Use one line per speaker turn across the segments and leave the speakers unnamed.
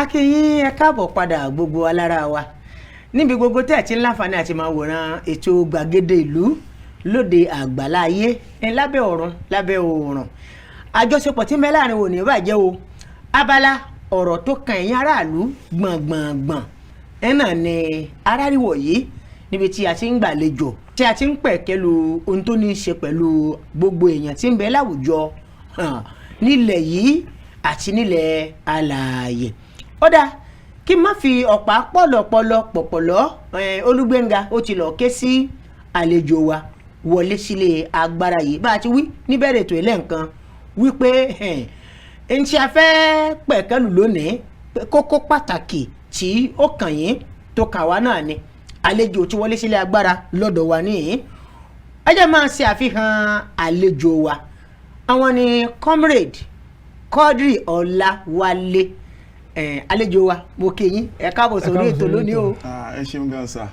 Akínyìn ẹ káàbọ̀ padà gbogbo alára wa níbi gbogbo tẹ́ ti ń láǹfààní àti máa wòran ètò gbàgede ìlú lóde àgbàlá ayé lábẹ́ ọ̀run lábẹ́ oòrùn àjọṣepọ̀ tí mẹ́ láàrin òní bàjẹ́ o abala ọ̀rọ̀ tó kan ẹ̀yin aráàlú gbọ̀ngbọ̀ngbọ̀n náà ni aráríwọ̀ yìí níbi tí a ti ń gbàlejò tí a ti ń pẹ̀kẹ́lu ohun tó ní í ṣe pẹ̀lú gbogbo èèyàn tí ń bẹ láwùjọ nílẹ̀ yìí àti nílẹ̀ alààyè. Ó dáa kí n má fi ọ̀pá pọ̀lọ̀pọ̀lọ̀ Olúgbénga ó ti lọ ké sí àlejò wa wọlé sílé agbára yìí bá a ti wí níbẹ̀rẹ̀ ètò ilé nǹkan wípé ẹni tí a fẹ́ pẹ̀kẹ́lù lónìí kókó pàtàkì tí ó kàn yín tó kàn wá náà ni àlejò tí wọlé sílé agbára lọ́dọ̀ wa níyìn. Ẹ jẹ́ máa ṣe àfihàn àlejò wa àwọn ni comrade QUADRI OLAWALE àlejò wa mo kí yín ẹ káàbọ̀ sórí ètò lónìí o.
Ẹ ṣeun gan sa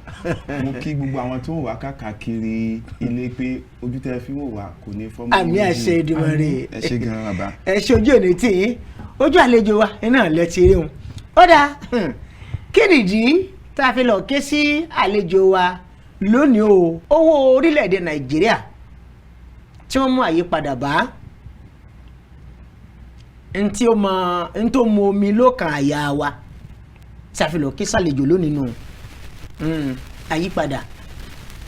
mo kí gbogbo àwọn tó ń wá káàkiri ilé pé ojú tẹ́ fi wò wá kò ní fọ́mọ́.
Àmì àṣẹ Èdùmàrè.
Ẹ ṣe gan bàbá.
Ẹ ṣojú òní tí yín ojú àlejò wa náà lẹ ti rí wọn. Ó dáa kí nìdí tá a fi lọ ké sí àlejò wa lónìí o. Owó orílẹ̀-èdè Nàìjíríà tí wọ́n mú àyípadà bá ntí ó mọ omi lókàn àyà wa ṣàfihàn kí sàlejò lónìí nù àyípadà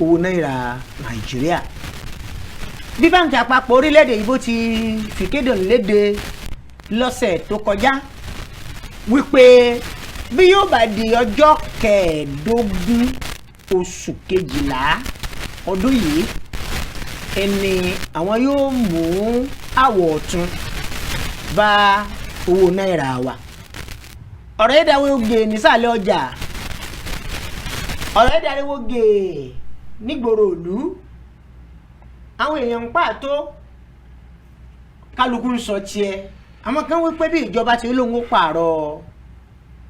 owó náírà Nàìjíríà. Bí báńkì àpapọ̀ orílẹ̀-èdè yìí bó ti fìkéde léde lọ́sẹ̀ tó kọjá wípé bí yóò bá di ọjọ́ 15 oṣù kejìlá ọdún yìí ẹni àwọn yóò mú àwọ̀ ọ̀tun bá owó náírà wa. Ọ̀rọ̀ yẹn dáwọ́ gè nísàlẹ̀ ọjà, ọ̀rọ̀ yẹn dáwọ́ gè nígboro ìlú. Àwọn èèyàn ń pàtó kálukú ń sọ tiẹ̀. Àwọn kan wí pé bí ìjọba ti lóun ó pààrọ̀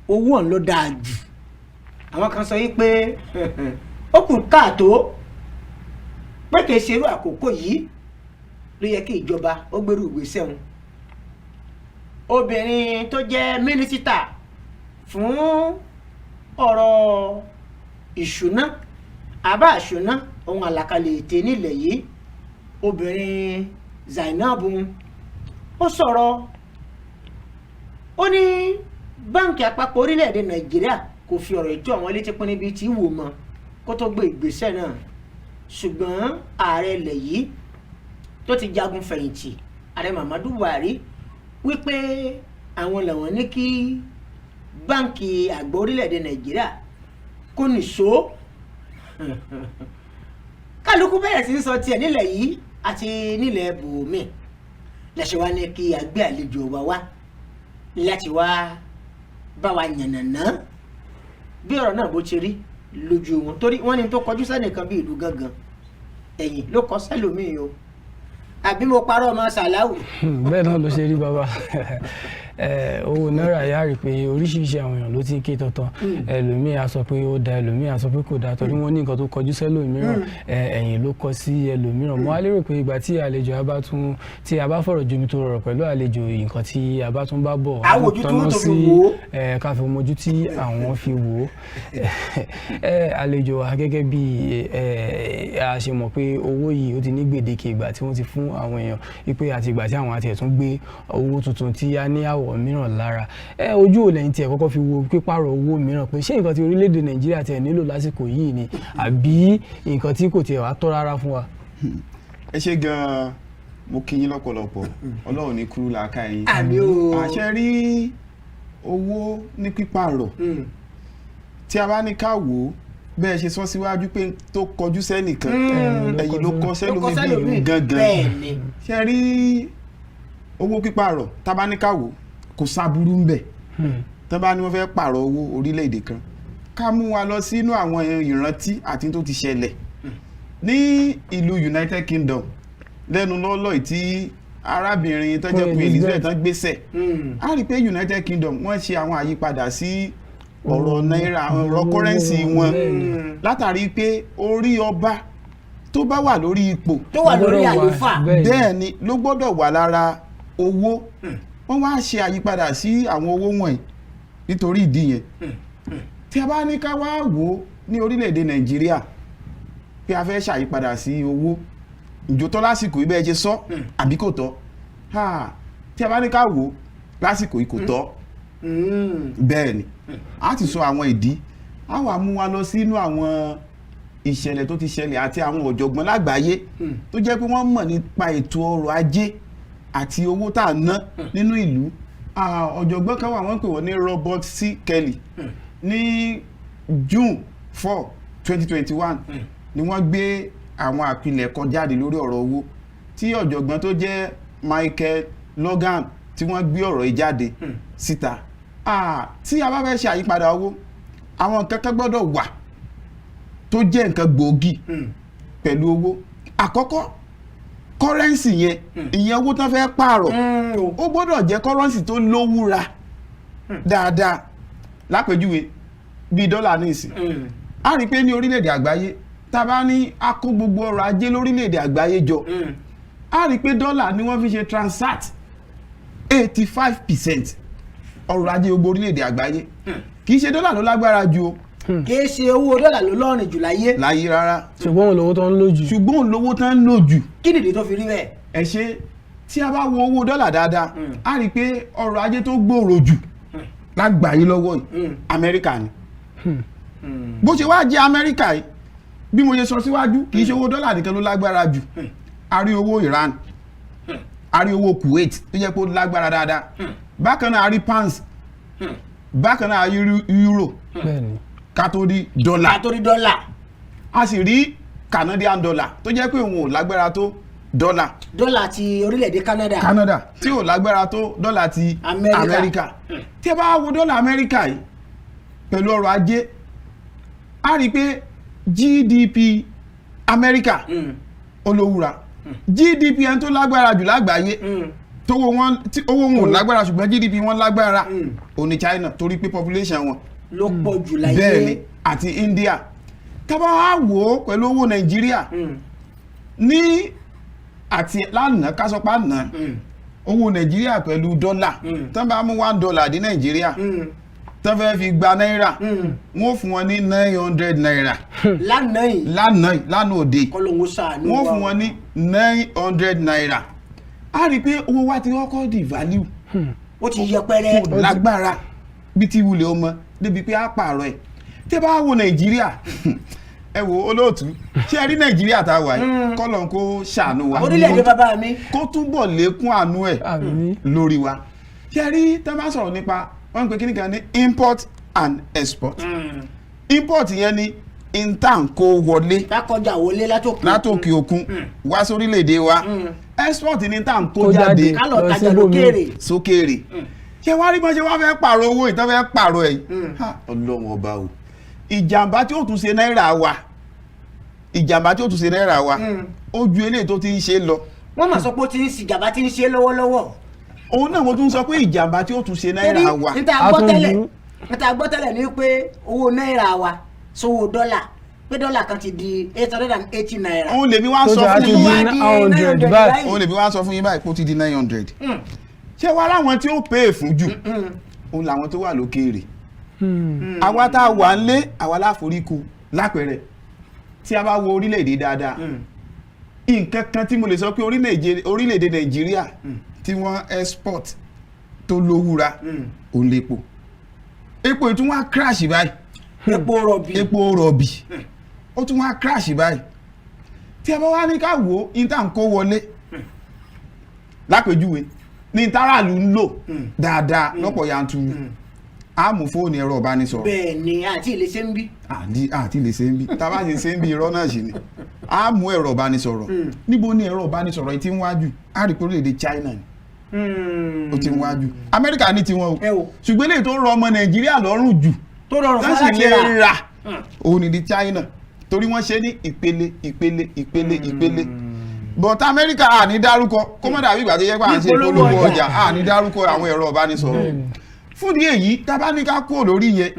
owó ọ̀hún ló dáa jù. Àwọn kan sọ wípé ó kù káàtó pé kìí ṣerú àkókò yìí ló yẹ kí ìjọba ó gbèrú ìgbésẹ̀ wọn. Obìnrin tó jẹ́ mínísítà fún ọ̀rọ̀ ìṣúná àbá ìṣúná ohun àlàkalẹ̀ ètè nílẹ̀ yìí obìnrin Zainab ó sọ̀rọ̀ ó ní báńkì àpapọ̀ orílẹ̀-èdè Nàìjíríà kò fi ọ̀rọ̀ ìjọ àwọn létí pín níbi tí wò mọ́ kó tó gbé ìgbésẹ̀ náà ṣùgbọ́n ààrẹ ilẹ̀ yìí tó ti jagun fẹ̀yìntì ààrẹ Muhammadu Buhari wípé àwọn làwọn ní kí báńkì àgbà orílẹ̀-èdè Nàìjíríà kò nìṣó kálukú bẹ̀rẹ̀ sí ń sọ tiẹ̀ nílẹ̀ yìí àti nílẹ̀ bòmí lẹ́sẹ̀ wá ní kí a gbé àlejò wa wá láti wá bá wa yànnàná bí ọ̀rọ̀ náà bó ti rí lójú wọn torí wọ́n ní tó kọjú sẹ́nìkan bí ìlú gangan ẹ̀yìn ló kọ sẹ́lòmíì o àbí mo parọ́ ọmọ SALAU.
Bẹ́ẹ̀ náà ló ṣe rí bàbá owó náírà yá rí pé oríṣiríṣi àwọn èèyàn ló ti ń ké tọ̀tàn ẹlòmíì á sọ pé ó da ẹlòmíì á sọ pé kò da torí wọ́n ní nǹkan tó kọjú sẹ́lòmíràn ẹ̀yìn ló kọ sí ẹlòmíràn. Mo wá lérò pé ìgbà tí àlejò tí a bá fọ̀rọ̀ jomi tó rọrọ̀ pẹ̀lú àlejò nǹkan tí a bá tún bá bọ̀ tọ́nà sí káfí mojú tí àwọn fi wò ó àlejò wa gẹ́gẹ́ bí a ṣe mọ̀ pé owó yìí ó ti ní gbèdéke ìgbà tí wọ́n ti fún àwọn èèyàn wípé àti ìgbà tí àwọn àti ẹ̀ tún gbé owó tuntun tí a ní àwọ̀ mìíràn lára ojú ò lẹ́yìn tí ẹ̀ kọ́kọ́ fi wo pípààrọ̀ owó mìíràn pé ṣé nǹkan tí orílẹ̀-èdè Nàìjíríà tẹ̀ nílò lásìkò yìí ni àbí nǹkan tí kò tiẹ̀ wá tọ́ rárá fún wa.
Ẹ ṣe gan-an mo kí yín lọ́pọ̀lọpọ̀ Ọlọ́run ní kúrú làákà yín.
Àmì o.
Àṣẹ rí owó ní pípààrọ̀ tí a bá ní ká wò ó bẹ́ẹ̀ ṣe sọ síwájú pé tó kọjú sẹ́nìkan ẹ̀yìn ló kọ sẹ́lòmí gangan ṣe rí owó pípààrọ̀ tá bá ní ká wò kò sábúrú ń bẹ̀ tó bá ní wọ́n fẹ́ pààrọ̀ owó orílẹ̀-èdè kan ká mú wa lọ sínú àwọn ìrántí àti tó ti ṣẹlẹ̀ ní ìlú United Kingdom lẹ́nu lọ́lọ́ tí arábìnrin tó jẹ́ pé Elizabeth tán gbéṣẹ̀ á rí pé United Kingdom wọ́n ṣe àwọn àyípadà sí ọ̀rọ̀ náírà ọ̀rọ̀ kọ́rẹ́nsì wọn látàrí pé orí ọba tó bá wà lórí ipò
tó wà lórí àlùfáà
bẹ́ẹ̀ ni ló gbọ́dọ̀ wà lára owó wọ́n wá ṣe àyípadà sí àwọn owó wọ̀nyí nítorí ìdí yẹn tí a bá ní ká wá wò ní orílẹ̀-èdè Nàìjíríà pé a fẹ́ ṣàyípadà sí owó ìjó tọ́ lásìkò ibẹ̀ ṣe sọ àbí kò tọ́ tí a bá ní ká wò lásìkò yìí kò tọ́ bẹ́ẹ̀ ni a ti sọ àwọn ìdí a wà mú wa lọ sínú àwọn ìṣẹ̀lẹ̀ tó ti ṣẹlẹ̀ àti àwọn ọ̀jọ̀gbọ́n lágbàáyé tó jẹ́ pé wọ́n mọ̀ nípa ètò ọrọ̀ ajé àti owó tá à ná nínú ìlú. Ọ̀jọ̀gbọ́n kan wà wọ́n pè wọ́n ní Robert C. Kelly ní June 4, 2021 ni wọ́n gbé àwọn àpilẹ̀kọ jáde lórí ọ̀rọ̀ owó tí ọ̀jọ̀gbọ́n tó jẹ́ Michael Logan tí wọ́n gbé ọ̀rọ̀ yìí jáde síta. Tí a bá fẹ́ ṣe àyípadà owó àwọn nǹkan kan gbọ́dọ̀ wà tó jẹ́ nǹkan gbòógì pẹ̀lú owó. Àkọ́kọ́ kọ́rẹ́nsì yẹn ìyẹn owó tán fẹ́ pààrọ̀ ó gbọ́dọ̀ jẹ́ kọ́rẹ́nsì tó lówúra dáadáa. Lápèjúwe bíi dọ́là ní ìsìn a rí pé ní orílẹ̀-èdè àgbáyé tá a bá ní a kó gbogbo ọrọ̀ ajé lórílẹ̀-èdè àgbáyé jọ a rí pé dọ́là ni wọ́n fi ṣe transact 85% ọrọ̀ ajé gbogbo orílẹ̀-èdè àgbáyé kì í ṣe dọ́là ló lágbára jù o
kì í ṣe owó dọ́là ló lọ́rìn jù láyé
rárá
ṣùgbọ́n òun lówó tán ń lò jù
kí nìdí tó fi rí bẹ́ẹ̀.
ẹ ṣe tí a bá wo owó dọ́là dáadáa a rí pé ọrọ̀ ajé tó gbòòrò jù lágbàáyé lọ́wọ́ yìí Amẹ́ríkà ni bó ṣe wá jẹ́ Amẹ́ríkà yìí bí mo ṣe sọ síwájú kì í ṣe owó dọ́là nìkan ló lágbára jù a rí owó Iran a rí owó Kuwait tó jẹ́ pé ó lágbára dáadáa bákan náà a rí pounds bákan náà a rí euro ká tó rí dọ́là a sì rí Canadian dollar tó jẹ́ pé òun ò lágbára tó dọ́là
ti orílẹ̀-èdè
Canada tí ò lágbára tó dọ́là ti Amẹ́ríkà tí ẹ bá wo dọ́là Amẹ́ríkà yìí pẹ̀lú ọrọ̀ ajé a rí pé GDP Amẹ́ríkà olówúra GDP ẹni tó lágbára jù lágbàáyé owó wọn ò lágbára ṣùgbọ́n GDP wọn lágbára ó ní China torí pé population wọn
ló pọ̀ jù láyé
bẹ́ẹ̀ ni àti India tá bá wá wò ó pẹ̀lú owó Nàìjíríà ní àti lánàá kásọpá náà owó Nàìjíríà pẹ̀lú dọ́là tán bá mú $1 dé Nàìjíríà tán fẹ́ fi gba náírà wọ́n fún wọn ní 900 náírà lánàá òde wọ́n fún wọn ní 900 náírà a rí pé owó wa ti kọ́kọ́ di value
ó ti yẹpẹrẹ
kò lágbára bí ti wulẹ̀ ọmọ débi pé a pààrọ̀ ẹ̀ tí bá wo Nàìjíríà ẹ wo olóòtú ṣé ẹ rí Nàìjíríà tá a wà yìí kọ́lọ̀ kó ṣàánú wa
orílẹ̀-èdè bàbá mi
kó túbọ̀ lékún àánú ẹ̀ lórí wa ṣé ẹ rí tá a bá sọ̀rọ̀ nípa wọ́n ń pè kíní kan ní import and export import yẹn ni intan kó wọlé
lákọjá wọlé
látòkè òkun wá sórílẹ̀-èdè wa export ni intan kó jáde
kálọ̀ tajà
sókèèrè ṣé wá rí bọ́n ṣe wá fẹ́ pààrọ̀ owó ìtàn fẹ́ pààrọ̀ ẹ̀ Ọlọ́run ọba o ìjàmbá tí ó tún ṣe náírà wa ó ju eléyìí tó ti ń ṣe lọ.
wọ́n mà sọ pé ó ti ń ìjàmbá tí ń ṣe lọ́wọ́lọ́wọ́.
òun náà mo tún sọ pé ìjàmbá tí ó tún ṣe náírà wa.
níta gbọ́ tẹ́lẹ̀ ni pé owó náírà wa sówó dọ́là pé dọ́là kan ti di 880 náírà.
òun lèmi wá sọ fún yín báyìí òun lèmi wá sọ fún yín báyìí pé ó ti di 900. ṣé wàá láwọn tí ó pè é fún jù òun làwọn tó wà lókèèrè. àwa tá a wà ń lé àwa láforíkù lápẹẹrẹ tí a bá wo orílẹ̀-èdè dáadáa nǹkan kan tí mo lè sọ pé orílẹ̀-èdè Nàìjíríà tí wọ́n export tó lówúra òun lépo epo tún wá crash báyìí epo rọ̀bì ó tún wá crash báyìí tí a bá wá ní ká wò intan kó wọlé lápèjúwe ní táràlú ń lò dáadáa lọ́pọ̀ yanturu a mú fóònù ẹ̀rọ ìbánisọ̀rọ̀.
bẹ́ẹ̀ ni àti ilé ṣe ń bí.
àti ilé ṣe ń bí tá a bá ṣe ń bí irọ́ náà ṣì ni a mú ẹ̀rọ ìbánisọ̀rọ̀ níbo ni ẹ̀rọ ìbánisọ̀rọ̀ yìí ti ń wájú a rí orílẹ̀-èdè China ni ó ti ń wájú Amẹ́ríkà ní tiwọn o ṣùgbọ́n eléyìí tó rọ ọmọ Nàìjíríà lọ́rùn jù
tó rọrùn fún
láti rà òun ni di China torí wọ́n ṣe ní ìpele but Amẹ́ríkà à ní dárúkọ kó má dàbí ìgbà tó yẹ pé à ń ṣe ìpolówó ọjà à ní dárúkọ àwọn ẹ̀rọ ìbánisọ̀rọ̀ fún ní èyí tá bá ní ká kúrò lórí yẹn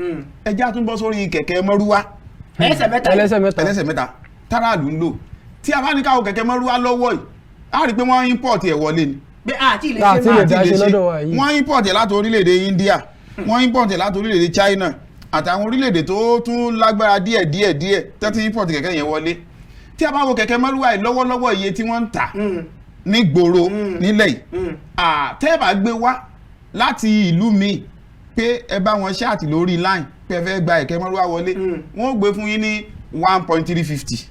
ẹjá tún bọ́ sórí kẹ̀kẹ́ mọ́rúwá ẹlẹ́sẹ̀ mẹ́ta táràlú ń lò tí a bá ní ká wo kẹ̀kẹ́ mọ́rúwá lọ́wọ́ yìí a rí pé wọ́n import ẹ̀ wọlé ni
àti ilé ṣe
wọ́n import ẹ̀ láti orílẹ̀-èdè India wọ́n import láti orílẹ̀-èdè China àtàwọn orílẹ̀-èdè tó tún lágbára díẹ̀ tẹ́tí import kẹ̀kẹ́ yẹn wọlé. Tí a bá wo kẹ̀kẹ́ márúwá yìí lọ́wọ́lọ́wọ́ iye tí wọ́n ń tà ní gbòòrò nílẹ̀ yìí tẹ́ bá gbé wá láti ìlú míì pé ẹ bá wọn ṣáàtì lórí line pé ẹ fẹ́ gba kẹ̀kẹ́ márúwá wọlé wọ́n gbé fún yín ní 1.350.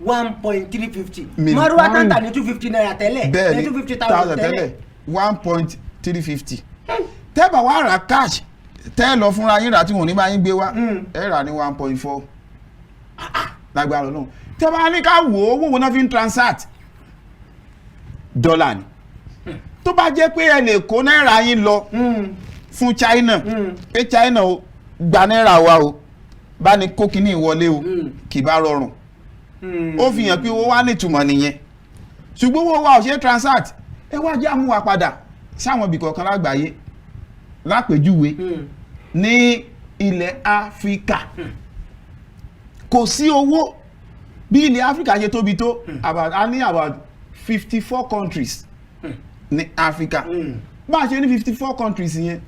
1.350 márúwá tàǹtà ní 250 naira tẹ́lẹ̀
bẹ́ẹ̀
ní 250,000 tẹ́lẹ̀
1.350. tẹ́ bá wá ra cash tẹ́ lọ fúnra yín rà tí wọ́n ní bá yín gbé wá ẹ rà ní 1.4 lágbára Ọlọ́run. Tẹ́ bá ní ká wò ó owó náà fi ń transact dọ́là ni tó bá jẹ́ pé ẹ lè kó náírà yín lọ fún China pé China o gba náírà wa o bá ní kó kíní ìwọlé o kì bá rọrùn ó fi hàn pé owó wa nítumọ̀ nìyẹn ṣùgbọ́n owó wa ò ṣe transact ẹ wá jẹ́ àmúwa padà sáwọn ibì kọ̀ọ̀kan lágbàáyé lápèjúwe ní ilẹ̀ Áfíríkà kò sí owó bí ilẹ̀ Áfíríkà ṣe tóbi tó a ní about 54 countries ní Áfíríkà bá a ṣe ní 54 countries yẹn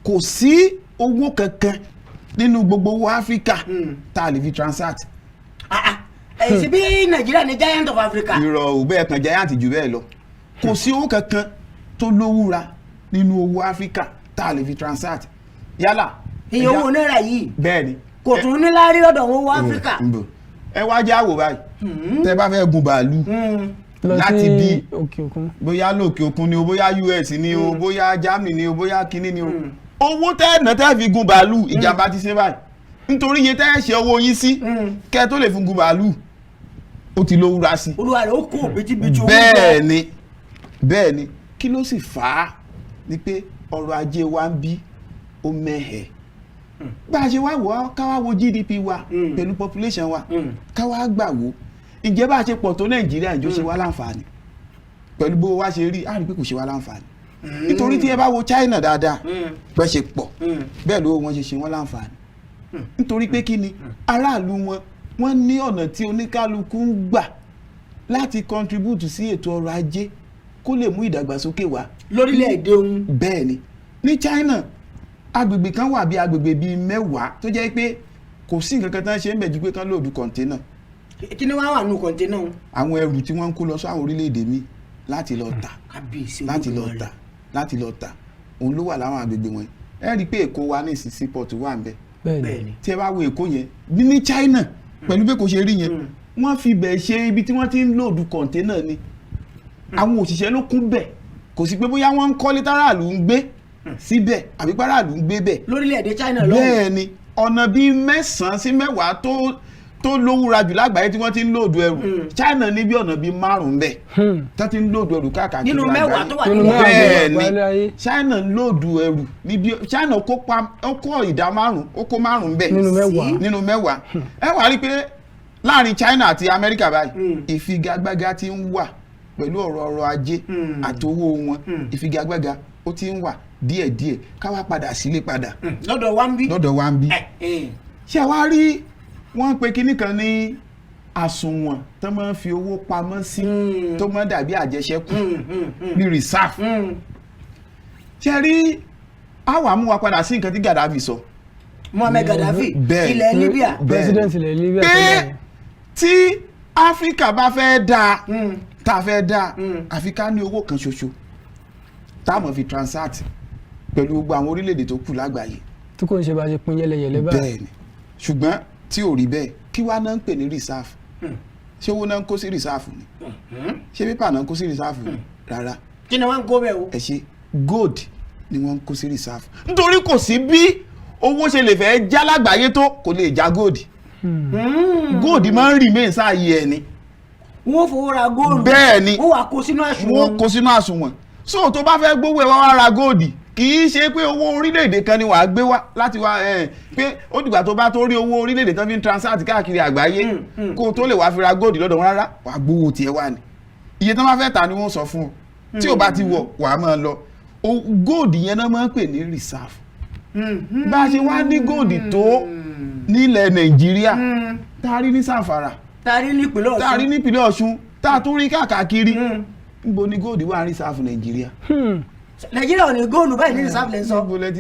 kò sí owó kankan nínú gbogbo owó Áfíríkà tá a lè fi transact.
ṣe bí Nàìjíríà ní giant of Africa.
irọ́ ò bẹ́ẹ̀ kan giant jù bẹ́ẹ̀ lọ kò sí owó kankan tó lówúra nínú owó Áfíríkà tá a lè fi transact yálà.
iye owó náírà yìí
bẹ́ẹ̀ ni
kò tún ní láárí ọ̀dọ̀ owó Áfíríkà.
ẹ wá já wò báyìí tẹ́ bá fẹ́ gun bàálù láti bí bóyá lókè òkun ni o bóyá US ni o bóyá Germany ni o bóyá kíní ni o owó tẹ́ẹ̀nà tẹ́ fi gun bàálù ìjàmbá ti ṣe báyìí nítorí iye tẹ́ ṣe owó yín sí kẹ́ tó lè fún gun bàálù ó ti lówúra sí.
olúwa rẹ̀ ó kó bìtìbìtì owó.
bẹ́ẹ̀ ni kí ló sì fà á ni pé ọrọ̀ ajé wa ń bí ó mẹ́hẹ̀ bá a ṣe wá wò ká wá wo GDP wa pẹ̀lú population wa ká wá gbà wò ǹjẹ́ bá a ṣe pọ̀ tó Nàìjíríà ìjọ ṣe wá láǹfààní pẹ̀lú bó wá ṣe rí a rí pé kò ṣe wá láǹfààní nítorí tí ẹ bá wo China dáadáa bẹ́ẹ̀ ṣe pọ̀ bẹ́ẹ̀ ló wọ́n ṣe wọ́n láǹfààní nítorí pé kí ni aráàlú wọ́n ní ọ̀nà tí oníkálukú ń gbà láti contribute sí ètò ọrọ̀ ajé kó lè mú ìdàgbàsókè wá
lórílẹ̀-èdè òun.
bẹ́ẹ̀ ni ní China agbègbè kan wà bí agbègbè bíi 10 tó jẹ́ pé kò sí nǹkan kan tán ṣe ń bẹ̀ ju pé kán lòdù kọ̀ǹténà.
kí ni wọ́n wà nù kọ̀ǹténà òun.
àwọn ẹrù tí wọ́n ń kó lọ sọ́wọ́n orílẹ̀-èdè mi láti lọ tà òun ló wà láwọn agbègbè wọn ẹ rí i pé Èkó wa ní ìsinsìn port wà ń bẹ tí ẹ bá wo Èkó yẹn ní China pẹ̀lú pé kò ṣe rí yẹn wọ́n fi bẹ̀ ṣe ibi tí wọ́n ti ń lòdù kọ̀ǹténà ni àwọn òṣìṣẹ́ ló kún bẹ̀ kò sí pé bóyá wọ́n ń kọ́lé táràlú ń gbé síbẹ̀ àbí páràlú ń gbé bẹ̀.
lórílẹ̀‐èdè China lọ́wọ́.
bẹ́ẹ̀ ni ọ̀nà bíi 9 sí 10 tó lówúra jù lágbàáyé tí wọ́n ti ń lòdù ẹrù China ní bí ọ̀nà bíi 5 bẹ̀ tó ti ń lòdù ẹrù káàkiri
nínú
lágbàáyé.
10 tó wà nílẹ̀.
bẹ́ẹ̀ ni China ń lòdù ẹrù níbi China ó kó ìdá 5 ó kó 5 bẹ̀ nínú 10 ẹ wá rí pé láàrin China àti Amẹ́ríkà báyìí ìfigagbága ti ń wà pẹ̀lú ọrọ̀ ajé àtowó wọn ìfigagbága ó ti ń wà díẹ̀díẹ̀ ká wá padà sílé padà.
lọ́dọ̀ wa ń bí.
ṣé wá rí wọ́n pe kinní kan ní àsùnwọ̀n tó máa ń fi owó pamọ́ sí tó máa ń dàbí àjẹṣẹ́kù ní reserve. ṣé rí àwa mú wa padà sí nǹkan tí Gaddafi sọ.
Muammar Gaddafi ilẹ̀ Libya.
president ilẹ̀ Libya.
pé tí Áfíríkà bá fẹ́ dáa tá a fẹ́ dáa àfi ká ní owó kan ṣoṣo táwọn fi transact pẹ̀lú gbogbo àwọn orílẹ̀-èdè tó kù lágbàáyé.
tí kò ń ṣe bá ṣe pín yẹlẹyẹlẹ báyìí.
bẹ́ẹ̀ ni ṣùgbọ́n tí ò rí bẹ́ẹ̀ kí wàá náà ń pè ní reserve ṣé owó náà ń kó sí reserve ni ṣé pépà náà ń kó sí reserve ni rárá.
kí ni wọ́n ń kó bẹ́ẹ̀ o.
ẹ ṣe gold ni wọ́n ń kó sí reserve nítorí kò sí bí owó ṣe lè fẹ́ já lágbàáyé tó kò lè já gold. gold máa ń remain sáàyè ẹ̀ ni.
wọ́n fowó ra góòlù.
bẹ́ẹ̀ ni
wọ́n wá kó sínú àsùnwọ̀n.
wọ́n kó sínú àsùnwọ̀n so tó bá fẹ́ gbówó ẹ̀ wá ra góòdì kì í ṣe pé owó orílẹ̀-èdè kan ni wàá gbé wá láti wá pé ó dìgbà tó bá tó rí owó orílẹ̀-èdè tán fi ń transact káàkiri àgbáyé kó tó lè wá fi ra góòdì lọ́dọ̀ wọn rárá wàá gbówó tiẹ̀ wá ni iye tán bá fẹ́ ta ni wọ́n sọ fún ọ tí ò bá ti wọ̀ wàá máa lọ góòdì yẹn náà máa ń pè ní reserve bá a ṣe wá ní góòdì tó nílẹ̀ Nàìjíríà tá a rí ní Sàfàrà
tá a rí nípìnlẹ̀
Ọ̀ṣun tá a tún rí káàkiri níbo ni góòdì wà ní sáfù Nàìjíríà.
Nàìjíríà ò ní góòlù báyìí ní reserve lẹ́ ń sọ.
níbo lẹ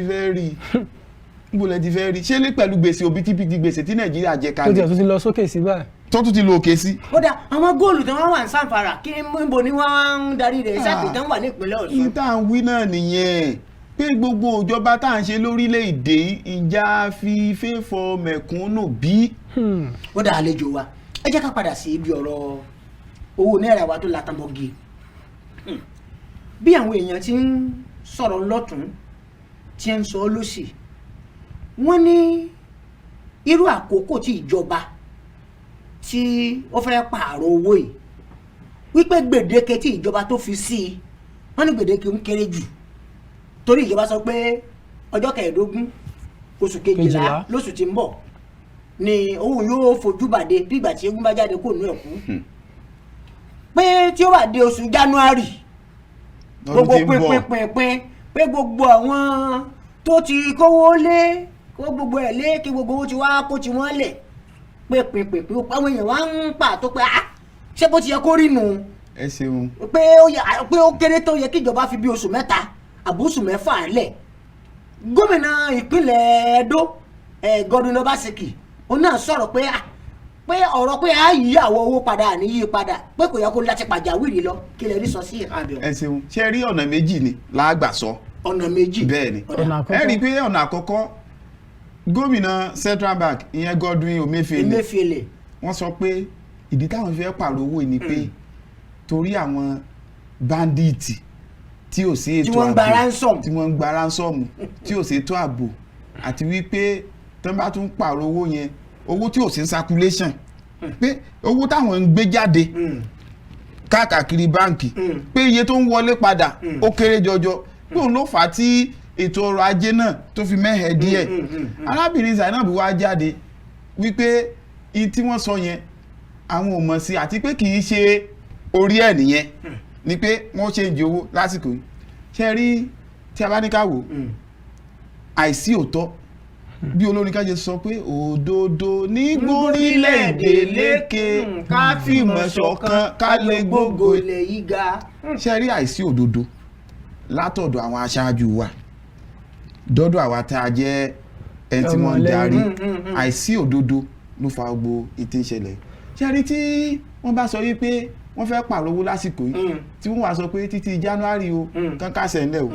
ti fẹ́ rí ṣé lé pẹ̀lú gbèsè òbítíbitì gbèsè tí Nàìjíríà jẹ kalẹ̀
tó ti lọ sókè sí báyìí.
tó tún ti lọ òkè sí.
kódà àwọn góòlù tí wọ́n wà ní Zamfara kí níbo ni wọ́n ń darí rẹ̀ ṣáàpì tán wà ní ìpínlẹ̀ Ọ̀ṣun.
ní tá à ń wí náà nìyẹn pé gbogbo ìjọba tá à ń ṣe lórílẹ̀‐èdè ìjà fi fẹ́fọ́ mẹ̀kúnnù bí.
ó dà àlejò wa ẹ jẹ́ ká padà sí ibi ọ̀rọ̀ owó náírà wa tó latamọ́gi bí àwọn èèyàn ti ń sọ̀rọ̀ lọ́tún tí ń sọ lọ́sì wọ́n ní irú àkókò tí ìjọba tí ó fẹ́ pààrọ̀ owó yìí wípé gbèdéke tí ìjọba tó fi sí i wọ́n ní gbèdéke ń kéré jù torí ìjọba sọ pé ọjọ́ 15 oṣù kejìlá lóṣù tí ń bọ̀ ni owó yóò fojú bàdé bí ìgbà tí eégún bá jáde kó nú ẹ̀kú pé tí ó wà dé oṣù January gbogbo pínpín pé gbogbo àwọn tó ti kówó lé kó gbogbo ẹ̀ lé kí gbogbo owó ti wá kó ti wọ́n lẹ̀ pé pínpín àwọn èèyàn wá ń pàtó pé ṣé bó ti yẹ kó rí nù.
ẹ ṣeun.
pé ó kéré tó yẹ kí ìjọba fi bí oṣù 3 àbóṣù 6 lẹ̀ gómìnà ìpínlẹ̀ Ẹdó Godwin Obaseki ó náà sọ̀rọ̀ pé ọ̀rọ̀ pé a yí àwọn owó padà àní yí padà pé kò yẹ kó láti pàjáwìrì lọ kí lè rí sọ sí àbẹ̀ ọ̀.
ẹ ṣeun ṣe rí ọ̀nà méjì ni láàgbà sọ.
ọ̀nà méjì.
bẹ́ẹ̀ ni ẹ rí i pé ọ̀nà àkọ́kọ́ gómìnà Central Bank ìyẹn Godwin Emefiele wọ́n sọ pé ìdí táwọn fẹ́ pààrọ̀ owó ni pé torí àwọn báńdíìtì tí ò sí ètò ààbò tí wọ́n ń gba ránsọ́ọ̀mù tí ò sí ètò ààbò àti wípé tó bá tún pààrọ̀ owó yẹn owó tí ò sí circulation pé owó táwọn ń gbé jáde káàkiri báǹkì pé iye tó ń wọlé padà ó kéré jọjọ pé òun ló fà á tí ètò ọrọ̀ ajé náà tó fi mẹ́hẹ̀ díẹ̀ arábìnrin Zainab wá jáde wípé tí wọ́n sọ yẹn àwọn ò mọ̀ sí àti pé kì í ṣe orí ẹ̀ nìyẹn ni pé wọ́n ṣe ń di owó lásìkò yìí ṣe rí tí a bá ní ká wò àìsí òótọ́ bí olórin ká jẹ sọ pé òdodo ní gbórílẹ̀-èdè lékè ká fìmọ̀ ṣọ̀kan ká lè gbógo
ilẹ̀ yìí ga.
ṣe rí àìsí òdodo látọ̀dọ̀ àwọn aṣáájú wa dọ́dọ̀ àwa tá a jẹ́ ẹni tí wọ́n ń darí àìsí òdodo ló fa gbogbo ìtí ìṣẹ̀lẹ̀ ṣe rí tí wọ́n bá sọ wípé wọ́n fẹ́ pààrọ̀ owó lásìkò yìí tí wọ́n wá sọ pé títí January o kankan sẹ́ńdẹ̀ o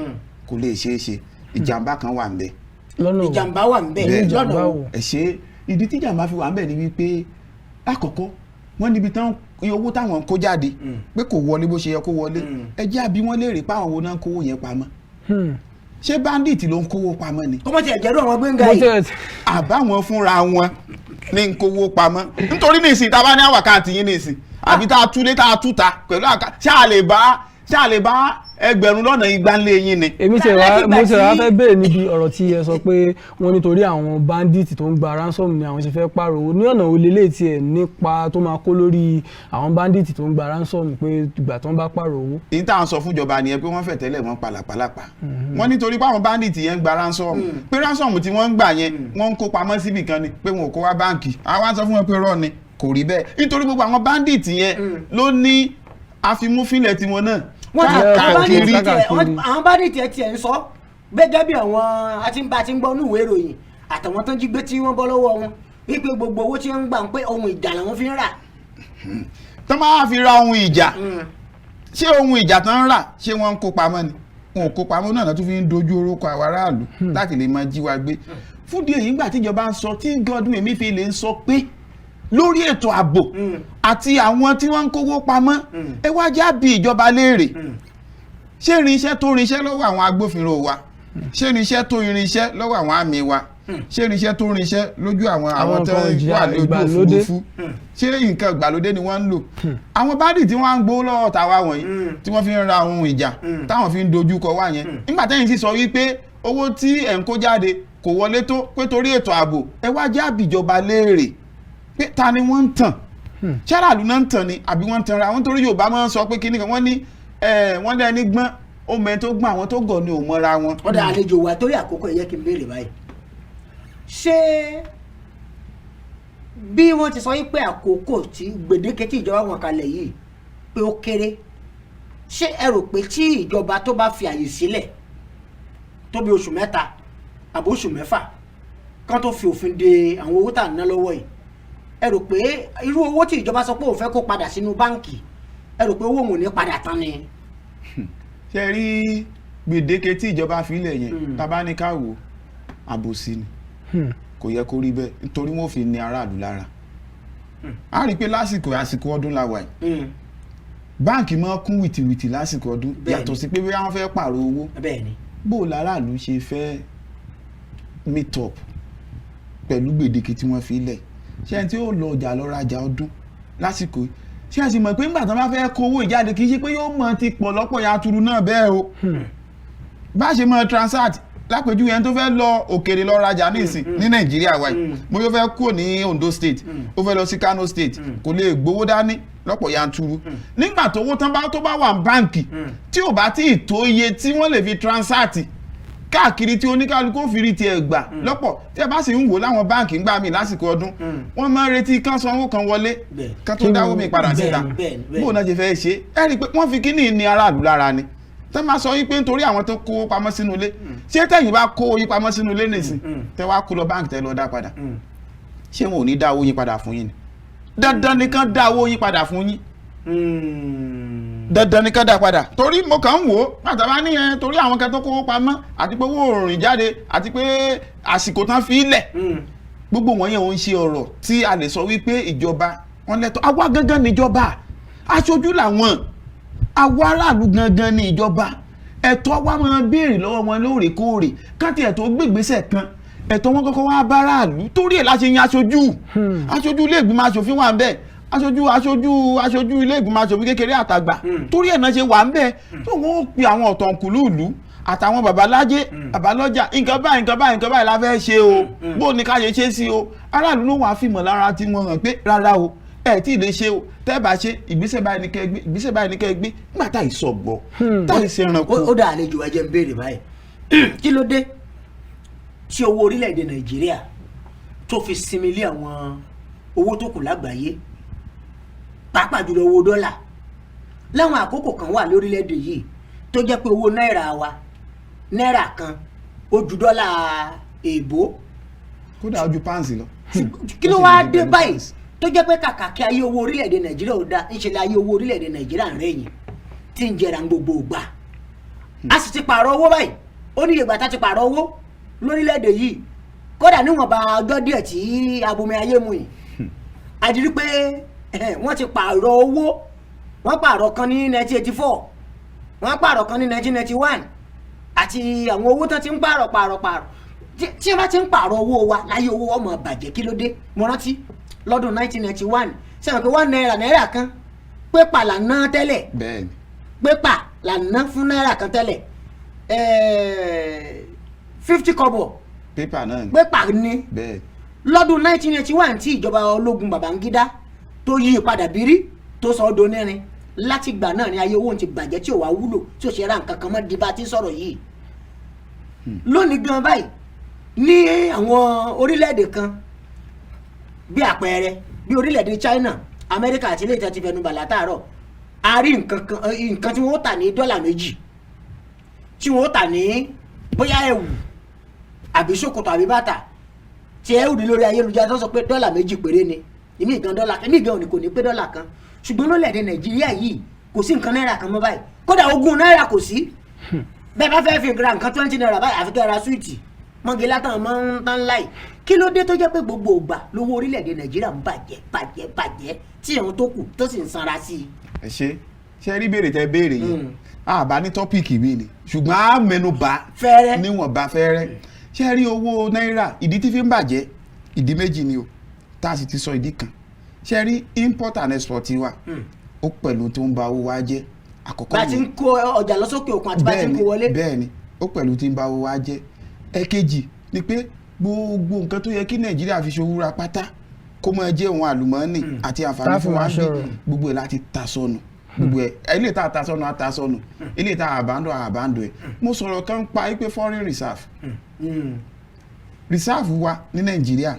kò lè ṣeé ṣe ìjàmbá kan wà ńbẹ̀.
ìjàmbá wà ńbẹ̀ lọ́nà o.
ẹ ṣe ìdí tí ìjàmbá fi wà ńbẹ̀ ni wípé lákọ̀ọ́kọ́ wọ́n níbi tán owó táwọn kó jáde pé kò wọlé bó ṣe yẹ kó wọlé ẹ jẹ́ àbí wọ́n léèrè páwọn owó náà kówó yẹn pamọ́ ṣé bandit ló ń kówó pamọ́ ni.
kọ́mọ́ ti ẹ̀jẹ̀rú àwọn gbẹ̀ngà yìí.
àbáwọn fúnra wọn ní ń kówó pamọ́ nítorí nísìnyí tá a bá ní àwàkáàtì yín nísìnyí àbí tá a túlé tá a túta pẹ̀lú ṣáà lè bá ẹgbẹ̀rún lọ́nà igba ńlẹ̀ yín ni.
èmi ṣe wá fẹ́ bèèrè níbi ọ̀rọ̀ tí ẹ sọ pé wọ́n nítorí àwọn bandit tó ń gba ransom ni àwọn ṣe fẹ́ pààrọ̀ owó ní ọ̀nà olélé tiẹ̀ nípa tó máa kó lórí àwọn bandit tó ń gba ransom pé ìgbà tó ń bá pààrọ̀ owó.
èyí tá à ń sọ fún ìjọba nìyẹn pé wọ́n fẹ́ tẹ́lẹ̀ wọ́n palàpalàpà wọ́n nítorí pé àwọn bandit yẹn ń gba ransom pé ransom tí wọ́n ń gbà yẹn wọ́n ń kó pamọ́ síbì kan ni pé wọn ò kó wá báǹkì àwa sọ fún wọn pé rọ́ ni kò rí bẹ́ẹ̀ nítorí gbogbo àwọn bandit yẹn ló ní àfimúfilẹ̀ tiwọn náà
àwọn bandit tiẹ̀ ń sọ gẹ́gẹ́ bí àwọn àti ń gbọ́ ní ìwé ìròyìn àtàwọn tó ń jí gbé tí wọ́n bọ́ lọ́wọ́ wọn wípé gbogbo owó tí wọ́n ń gbà ń pé ohun ìjà làwọn fi ń rà.
tó máa fi ra ohun ìjà ṣé ohun ìjà tó ń rà ṣé wọ́n ń kó pamọ́ ni wọn ò kó pamọ́ náà tó fi ń dojú orúkọ àwọn aráàlú láti lè máa jí wa gbé fúdìí èyí ńgbà tíjọba ń sọ tí Godwin Emefiele ń sọ pé lórí ètò ààbò àti àwọn tí wọ́n ń kówó pamọ́ ẹ wá já bí ìjọba léèrè ṣé irinṣẹ́ tó irinṣẹ́ lọ́wọ́ àwọn agbófinró wa ṣé irinṣẹ́ tó irinṣẹ́ lọ́wọ́ àwọn àmì wa ṣé irinṣẹ́ tó irinṣẹ́ lójú àwọn tó wà lójú òfurufú ṣé nǹkan ìgbàlódé ni wọ́n ń lò àwọn bádì tí wọ́n ń gbó lọ́wọ́ tàwa wọ̀nyí tí wọ́n fi ń ra ohun ìjà táwọn fi ń dojú kọ wá yẹn nígbà tẹ́yìn sì sọ wípé owó tí ẹ̀ ń kó jáde kò wọlé tó pé torí ètò ààbò ẹ wá já bí ìjọba léèrè pé ta ni wọ́n ń tàn ṣáàlù náà ń tàn ni àbí wọ́n ń tanra àwọn torí Yorùbá máa ń sọ pé kíní kan wọ́n ní wọ́n lẹ́ni gbọ́n ó mẹ́ tó gbọ́n àwọn tó gọ̀ ni ò mọ́ra wọn.
wọ́n dá àlejò wa torí àkókò ẹ̀yẹ́ kí n béèrè báyìí ṣé bí wọ́n ti sọ yí pé àkókò tí gbèdéke tí ìjọba wọn kalẹ̀ yìí pé ó kéré ṣé ẹ rò pé tí ìjọba tó bá fi àyè sílẹ̀ tó bí oṣù 3 àbí oṣù 6 kan tó fi òfin de àwọn owó tá à ń ná lọ́wọ́ yìí, ẹ rò pé irú owó tí ìjọba sọ pé òun fẹ́ kó padà sínú báǹkì, ẹ rò pé owó òun ò ní padà tán ni?
ṣe rí gbèdéke tí ìjọba fi lẹ̀ yẹn tá bá ní ká wò àbòsí ni kò yẹ kó rí bẹ́ẹ̀ nítorí wọ́n fi ní aráàlú lára. a rí i pé àsìkò ọdún la wà yìí báǹkì máa kún wìtìwìtì lásìkò ọdún yàtọ̀ sí pé bí wọ́n fẹ́ pààrọ̀ owó bó láràlú ṣe fẹ́ meet up pẹ̀lú gbèdéke tí wọ́n fi lẹ̀. ṣé ẹni tí ó lọ ọjà lọ rajà ọdún lásìkò yìí ṣé ẹ sì mọ̀ pé nígbà tí wọ́n bá fẹ́ kó owó ìjáde kì í ṣe pé yóò mọ̀ ti pọ̀ lọ́pọ̀ yanturu náà bẹ́ẹ̀ o. bá ṣe mọ̀ transact lápèjúwe ẹni tó fẹ́ lọ òkèèrè lọ rajà nísìn ní Nàìjíríà wáyé mo yóò fẹ́ kúrò ní Ondo State ó fẹ́ lọ sí Kano State kò lè gbowó dání lọ́pọ̀ yanturu. nígbà tó owó tán tó bá wà ní báǹkì tí ò bá tí ì tó iye tí wọ́n lè fi transact káàkiri tí oníkálukú ó fi rí tiẹ̀ gbà lọ́pọ̀ tí ẹ bá sì ń wò láwọn báǹkì ń gbà mí lásìkò ọdún wọ́n máa ń retí kán sanwó kan wọlé kán tó dáwó mi padà síta bó náà ṣe fẹ́ ṣe ẹ rí i pé wọ́n fi kíní ní aráàlú lára ni tẹ́ máa sọ wípé nítorí àwọn tó kó pamọ́ sínú ilé ṣé tẹ̀yìn bá kó yín pamọ́ sínú ilé nìsín tẹ́ wá kó lọ báǹkì tẹ́ lọ dá padà ṣé wọn ò ní dá owó yín padà fún yín ni dandan ni kán dá owó yín padà fún yín dandan ni ká dá padà torí mo kàn ń wò ó àtàbá níyẹn torí àwọn kan tó kówó pamọ́ àti pé owó òrìn jáde àti pé àsìkò tán fi lẹ̀ gbogbo wọn yẹn ò ń ṣe ọ̀rọ̀ tí a lè sọ wípé ìjọba wọn lẹ́tọ̀ọ́ àwa gangan níjọba aṣojú làwọn àwa aráàlú gangan ní ìjọba ẹ̀tọ́ wa máa béèrè lọ́wọ́ wọn lóòrèkóòrè káàtì ẹ̀tọ́ gbégbésẹ̀ kan ẹ̀tọ́ wọn kọ́kọ́ wá bá aráàlú torí ẹ̀ láti yan aṣojú ilé ìgbìmọ̀ aṣòfin wà ń bẹ̀ aṣojú ilé ìgbìmọ̀ aṣòfin kékeré àtàgbà torí ẹ̀ náà ṣe wà ń bẹ̀ tó wọ́n pe àwọn ọ̀tọ̀kùlú ìlú àtàwọn babalájé babalọ́jà nǹkan báyìí la fẹ́ ṣe o bó ní ká ṣe sí o aráàlú ló wà fìmọ̀ lára tí wọ́n hàn pé rárá o ẹ tí ì lè ṣe o tẹ́ bá ṣe ìgbésẹ̀ báyìí ní kẹ́ gbé nígbà tá ìsọ̀gbọ̀ tá ìṣẹ̀rànkú.
ó dà àlejò ẹjẹ ń béèrè báyìí kí ló dé tí owó orílẹ̀-èdè Nàìjíríà tó fi sinmi lé àwọn owó tó kù lágbàáyé pàápàá jùlọ owó dọ́là láwọn àkókò kan wà lórílẹ̀-èdè yìí tó jẹ́ pé owó náírà kan ó ju dọ́là èèbó
kódà ó ju páǹsì lọ.
kí ló wáá dé báyìí tó jẹ́ pé kàkà kí ayé owó orílẹ̀-èdè Nàìjíríà ò da ìṣẹ̀lẹ̀ ayé owó orílẹ̀-èdè Nàìjíríà ń rẹ̀yìn tí ń jẹrà gbogbo ìgbà a sì ti pààrọ̀ owó báyìí ó ní ìgbà tá ti pààrọ̀ owó lórílẹ̀-èdè yìí kódà níwọ̀nba ọjọ́ díẹ̀ tí abomi ayé mu yìí a ti rí pé wọ́n ti pààrọ̀ owó wọ́n pààrọ̀ kan ní 1984 wọ́n pààrọ̀ kan ní 1991 àti àwọn owó tán ti ń pààrọ̀ tí wọ́n bá ti ń pààrọ̀ owó wa láyé owó ọmọ bàjẹ́ kí ló dé mo rántí lọ́dún 1991 sẹ́wọ̀n pé $1 náírà kan pépà là ń ná tẹ́lẹ̀ pépà là ń ná fún náírà kan tẹ́lẹ̀ 50 kọ́bọ̀
pépà náà
pépà ní lọ́dún 1981 tí ìjọba ológun Babangida tó yí padà bírí tó sọ ọ́ donírin láti gbà náà ni ayé owó ti bàjẹ́ tí ò wá wúlò tí ò ṣe ra nǹkan kan mọ́ di bá ti sọ̀rọ̀ yìí lónìí gan báyìí ní àwọn orílẹ̀-èdè kan bí àpẹẹrẹ bí orílẹ̀-èdè China Amẹ́ríkà àti ilé ìtàn ti fẹnu bà látàárọ̀ a rí nǹkan tí wọ́n tà ní $2 tí wọ́n tà ní bóyá ẹ̀wù àbí ṣòkòtò àbí bàtà tí ẹ rí lórí ayélujára tó sọ pé $2 péré ni èmi gan dọ́là èmi gan òní kò ní pé $1 kan ṣùgbọ́n lórílẹ̀-èdè Nàìjíríà yìí kò sí nǹkan náírà kan mọ́ báyìí kódà $20 kò sí bẹ́ẹ̀ bá fẹ́ fi ra nǹkan $20 báyìí àfi kẹ́ ra súwìtì mọ́gẹ́ látàn mọ́ ń tán láì kí ló dé tó jẹ́ pé gbogbo ìgbà lówó orílẹ̀-èdè Nàìjíríà ń bàjẹ́ tí àwọn tó kù tó sì ń sanra sí i.
ẹ ṣe rí béèrè tẹ béèrè yìí àbá ní tọ́pìkì mi ni ṣùgbọ́n a mẹ́nu bà níwọ̀nba fẹ́rẹ́ ṣe rí owó náírà ìdí tí fi ń bàjẹ́ ìdí méjì ni o tá a sì ti sọ ìdí kan ṣe rí import and export wa ó pẹ̀lú tó ń ba owó wa jẹ́ àkọ́kọ́
bá ti ń kó ọjà lọ sókè òkun àti bá ti ń kó wọlé
bẹ́ẹ̀ ni ó pẹ̀lú tí ń ba owó wa jẹ́ ẹ̀kejì ni pé gbogbo nǹkan tó yẹ kí Nàìjíríà fi ṣòwò ra pátá kó máa jẹ́ ohun àlùmọ́ọ́nì àti àǹfààní fún wa gbogbo ẹ̀ láti ta sọnù gbogbo ẹ̀ ilé ìta àtasọ́nù àtasọ́nù ilé ìta àbándò ẹ̀ mo sọ̀rọ̀ kan pa wípé foreign reserve wa ní Nàìjíríà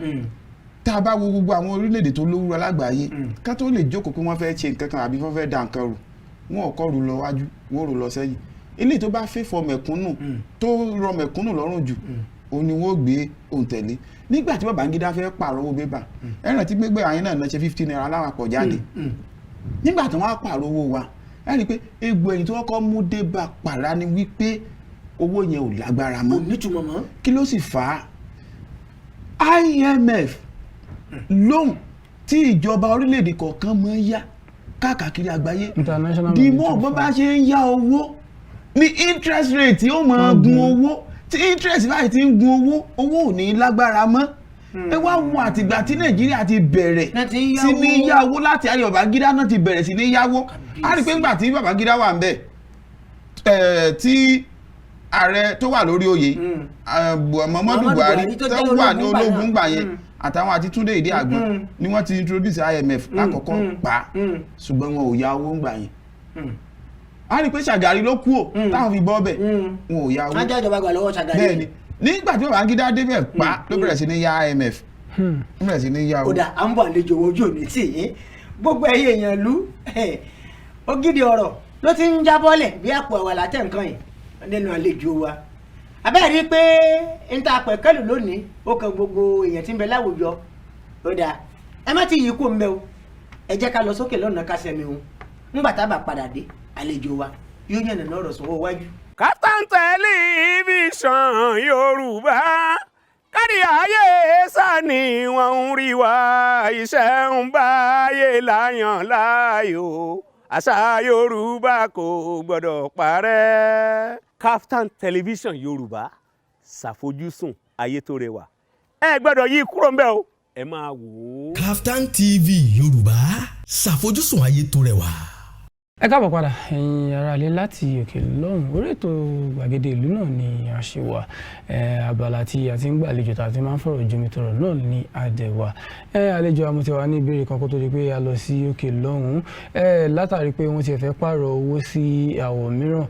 tá a bá wo gbogbo àwọn orílẹ̀-èdè tó lówó lágbàáyé ká tó lè jókòó pé wọ́n fẹ́ ṣe nǹkan kan àbí wọ́n fẹ́ dá nǹkan rù wọn ò kọ́ rù lọ wájú wọn ò rù lọ sẹ́yìn eléyìí tó bá fẹ́ fọ mẹ̀kúnnù tó rọ mẹ̀kúnnù lọ́rùn jù òun ni wọ́n gbé òǹtẹ̀lé nígbà tí Babangida fẹ́ pààrọ̀ owó bébà ẹ̀ràn tí gbégbé àyín náà ṣe 15 naira láwàpọ̀ jáde nígbà tí wọ́n á pààrọ̀ owó wa ẹ rí i pé egbò ẹ̀yìn tí wọ́n kọ́ mú débà pàrà ni wípé owó yẹn ò lágbára mọ́
nítumọ̀ mọ́
kí ló sì fà á IMF lóhùn tí ìjọba orílẹ̀-èdè kọ̀ọ̀kan mọ́ ń yá káàkiri àgbáyé di mọ́ bó bá ṣe ń yá owó ní interest rate tí ó máa gun owó tí interest báyìí ti ń gun owó ò ní lágbára mọ́ ẹ wá wọn àtìgbà tí Nàìjíríà ti bẹ̀rẹ̀ sí ní yáwó láti ayé Babangida náà ti bẹ̀rẹ̀ sí ní yáwó a rí pé ńgbà tí Babangida wà ń bẹ̀ tí ààrẹ tó wà lórí oyè Muhammadu Buhari tó wà ní ológun gbà yẹn àtàwọn àti Túndé Ìdí Àgbọn ni wọ́n ti introduce IMF lákọ̀ọ́kọ́ pa ṣùgbọ́n wọn ò yá owó ń gbà yẹn a rí pé Ṣàgàrí ló kú ò táwọn fi bọ́ bẹ̀ wọn ò yá owó
ajá ìjọba gbà lọ́wọ́ Ṣàgàrí
bẹ́ẹ̀ ni nígbà tí Babangida débẹ̀ pa ló bẹ̀rẹ̀ sí ní yá IMF ló bẹ̀rẹ̀ sí ní yá owó.
kódà à ń bọ̀ àlejò ojú òní tì yín gbogbo ẹ̀yẹ èèyàn lú ògidì ọ̀rọ̀ ló ti ń jábọ́lẹ̀ bí àpò ẹ̀wà látẹ̀ nǹkan yìí nínú àlejò wa abẹ́rẹ́ rí pé n ta pẹ̀kẹ́lù lónìí ó kan gbogbo èèyàn tí ń bẹ láwùjọ ó dáa ẹ má ti yí kó ń bẹ o ẹ jẹ́ ká lọ sókè lọ́nà kásẹ̀mí o ńgbà tá a bá padà dé àlejò wa yóò yànnà náà rọ̀ sọ́wọ́ wájú.
KAFTAN tẹlifíṣàn Yorùbá kárí ayé sani wọ́n ń rí wa iṣẹ́ ń báyé láyàn láàyò àṣà Yorùbá kò gbọ́dọ̀ parẹ́. KAFTAN tẹlifíṣàn Yorùbá ṣàfojúsùn ayé tó rẹwà ẹ gbọ́dọ̀ yí kúrò ńbẹ̀ o ẹ máa wò ó.
KAFTAN TV Yorùbá ṣàfojúsùn ayé tó rẹwà.
Ẹ káàbọ̀ padà ẹ̀yin aráalé láti òkè lọ́hùn orí ètò gbàgede ìlú náà ni a ṣe wà abala tí a ti ń gbàlejò tá a ti máa ń fọ̀rọ̀ jomitoro náà ní àdẹ̀wà àlejò amútiwa ní ìbéèrè kan kó tó di pé a lọ sí òkè lọ́hùn látàrí pé wọ́n ti fẹ́ pààrọ̀ owó sí àwọ̀ mìíràn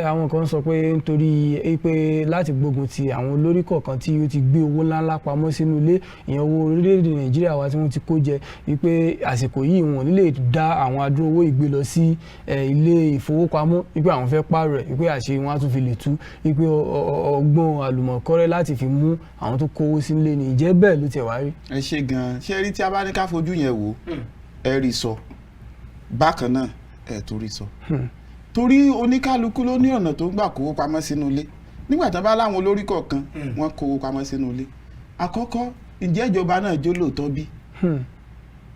àwọn kan sọ pé nítorí pé láti gbógun ti àwọn olórí kọ̀ọ̀kan tí ó ti gbé owó ńláńlá pamọ́ sínú ilé ìyẹn owó orílẹ̀-èdè Nàìjíríà wa tí wọ́n ti kó jẹ wípé àsìkò yìí wọn ò ní lè dá àwọn adúrú owó ìgbé lọ sí ilé ìfowópamọ́ wípé àwọn fẹ́ pààrọ̀ ẹ̀ wípé àṣẹ wọn á tún fi lè tú wípé ọgbọ́n àlùmọ̀kọ́rẹ́ láti fi mú àwọn tó kówó sílé ní ìjẹ́ bẹ́ẹ̀ ló tiẹ̀ wá rí.
ẹ ṣe gan-an ṣé rí tí a bá ní ká fojú yẹn wò ẹ rí sọ bákan náà ẹ tó rí sọ torí oníkálukú ló ní ọ̀nà tó ń gbà kówó pamọ́ sínú ilé nígbà tí wọ́n bá láwọn olórí kọ̀ọ̀kan wọ́n kówó pamọ́ sínú ilé àkọ́kọ́ ǹjẹ́ ìjọba náà jó lóòótọ́ bí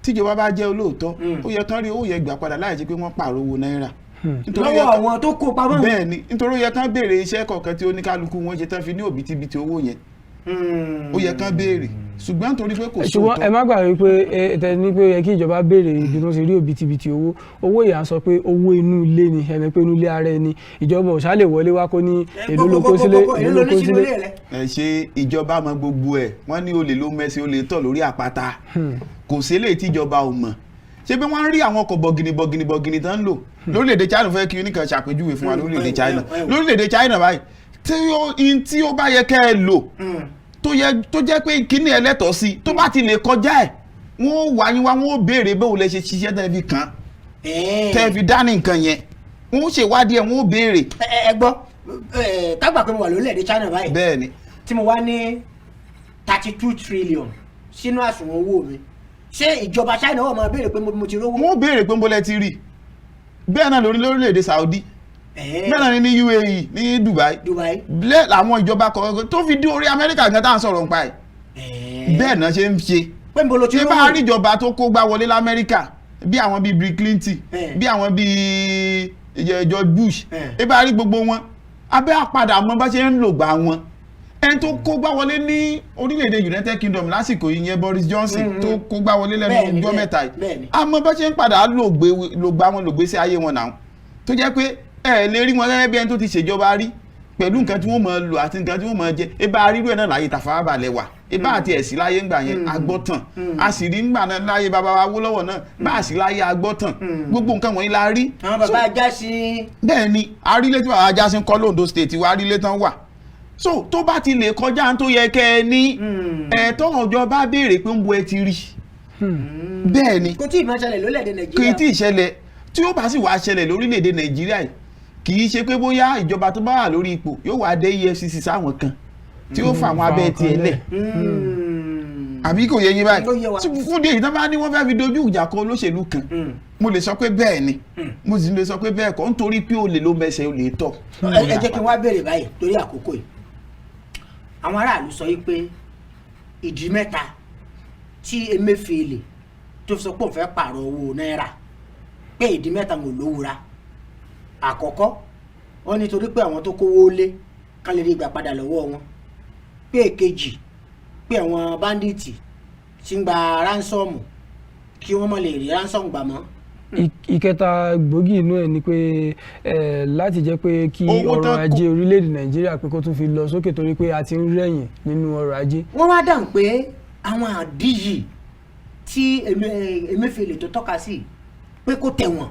tíjọba bá jẹ́ olóòótọ́ ó yẹ kán rí owó yẹn gbà padà láì jẹ́ pé wọ́n pààrọ̀ owó náírà
lọ́wọ́ àwọn tó kó pamọ́.
bẹ́ẹ̀ ni nítorí ó yẹ kán béèrè iṣẹ́ kọ̀ọ̀kan tí oníkálukú wọn ṣe tán fi ní òbítíbitì owó yẹn ó yẹ kán béèrè ṣùgbọ́n nítorí pé kò sóòótọ́.
ṣùgbọ́n ẹ má gbàgbé pé ẹ ní pé yẹ kí ìjọba béèrè ibi tó ṣe rí òbítíbitì owó yìí à ń sọ pé owó inú ilé ni ẹni pé inú ilé ara ẹni ìjọba ò ṣá lè wọlé wá kó ní èlò ló kó sílé èlò ló kó sílé.
ẹ ṣe ìjọba mọ gbogbo ẹ wọn ní olè ló mẹsì olè tọ̀ lórí àpáta kò sí eléyìí tíjọba ò mọ̀ ṣé bí wọ́n rí àwọn ọkọ̀ bọ̀gìnì tán ń lò lórílẹ̀‐èdè China fẹ́ kí oníkan ṣàpèjúwe fún wa lórílẹ̀‐èdè China báyìí tí ó bá yẹ kẹ́ ẹ lò tó jẹ́ pé kíní ẹlẹ́tọ̀ọ́ sí tó bá ti lè kọjá ẹ̀ wọ́n wá yín wá wọ́n béèrè báwo lẹ ṣe ṣiṣẹ́ tẹ́ fi kàn tẹ́ fi dání nǹkan yẹn wọ́n ṣèwádìí ẹ̀ wọ́n béèrè.
ẹ gbọ́ kágbà pé mo wà lórílẹ̀‐èdè China báyìí
bẹ́ẹ̀ ni
tí mo wá ní 32 trillion sínú àsùnwọ̀n owó mi ṣé ìjọba China wọ́n máa béèrè pé mo ti rówó.
wọ́n béèrè pé mo lẹ ti rí bẹ́ẹ̀ náà lórílẹ̀‐èdè Saudi bẹ́ẹ̀ náà ní UAE ní Dubai bẹ́ẹ̀ làwọn ìjọba kọ̀ọ̀kan tó fi dé orí Amẹ́ríkà gan tá à ń sọ̀rọ̀ nípa ẹ̀ bẹ́ẹ̀ náà ṣe ń ṣe ṣé bá rí ìjọba tó kó gbá wọlé l'Amẹ́ríkà bí àwọn bíi Bill Clinton bí àwọn bíi George Bush ẹ bá rí gbogbo wọn abẹ́ àpadà mọ bá ṣe ń lò gbà wọn ẹni tó kó gbá wọlé ní orílẹ̀-èdè United Kingdom lásìkò yìí yẹn Boris Johnson tó kó gbá wọlé lẹ́nu ọjọ́ mẹ́ta yìí àmọ́ bá ṣe ń padà lò gbá wọn lò gbé sí ayé wọn náà tó jẹ́ pé ẹ lè rí wọn gẹ́gẹ́ bí ẹni tó ti ṣèjọba rí pẹ̀lú nǹkan tí wọ́n máa lò àti nǹkan tí wọ́n máa jẹ ibà rírú ẹ̀ náà láyé Tafawa Balewa ibà àti ẹ̀sìn láyé ńgbà yẹn agbọ́tàn a sì rí ńgbà náà láyé bàbá wa Awólọ́wọ̀ náà bá a sì láyé agbọ́tàn gbogbo nǹkan wọ̀nyí la rí.
àwọn bàbá Ajásin.
bẹ́ẹ̀ ni arílẹ̀ tí bàbá Ajásin kọ́ l'Ondo State wa arílẹ̀ tán wà so tó bá ti lè kọjá tó yẹ kẹ́ ẹ ní ẹ̀tọ́ ọjọ́ bá béèrè pé ń bo ẹ ti rí bẹ́ẹ̀ ni
kò tí ì máa ṣẹlẹ̀ lólẹ̀-èdè Nàìjíríà
kò tí ì ṣẹlẹ̀ tí ó bá sì wá ṣẹlẹ̀ lórílẹ̀‐èdè Nàìjíríà yìí kì í ṣe pé bóyá ìjọba tó bá wà lórí ipò yóò wá dé EFCC sáwọn kan tí ó fà wọn abẹ́ tiẹ̀ lẹ̀ àbí kò yẹ yín báyìí fún díẹ̀ ìtàn bá ní wọ́n fẹ́ fi dojú ìjà kọ olóṣèlú kan mo lè sọ pé bẹ́ẹ̀ ni mo sì lè sọ pé bẹ́ẹ̀ kọ́ nítorí pé olè ló mẹsẹ̀ olè tọ̀.
ẹ jẹ́ kí n wá béèrè báyìí torí àkókò yìí àwọn aráàlú sọ yìí pé ìdí mẹ́ta tí Emefiele tó fi sọ pé òun fẹ́ pààrọ̀ owó náírà pé ìdí mẹ́ta wọn ò lówó ra àkọ́kọ́ wọ́n nítorí pé àwọn tó kówó lé kán lè rí ìgbà padà lọ́wọ́ wọn pé èkejì pé àwọn báńdíìtì tí ń gba ránsọ́ọ̀mù kí wọ́n má lè rí ránsọ́ọ̀mù gbà mọ́.
ìkẹta gbòógì inú ẹ̀ ni pé láti jẹ́ pé kí ọrọ̀ ajé orílẹ̀-èdè Nàìjíríà pé kó tún fi lọ sókè torí pé a ti ń rẹ̀yìn nínú ọrọ̀ ajé.
wọ́n wá dáhùn pé àwọn àdíyì tí Emefiele tó tọ́ka sí pé kó tẹ̀wọ̀n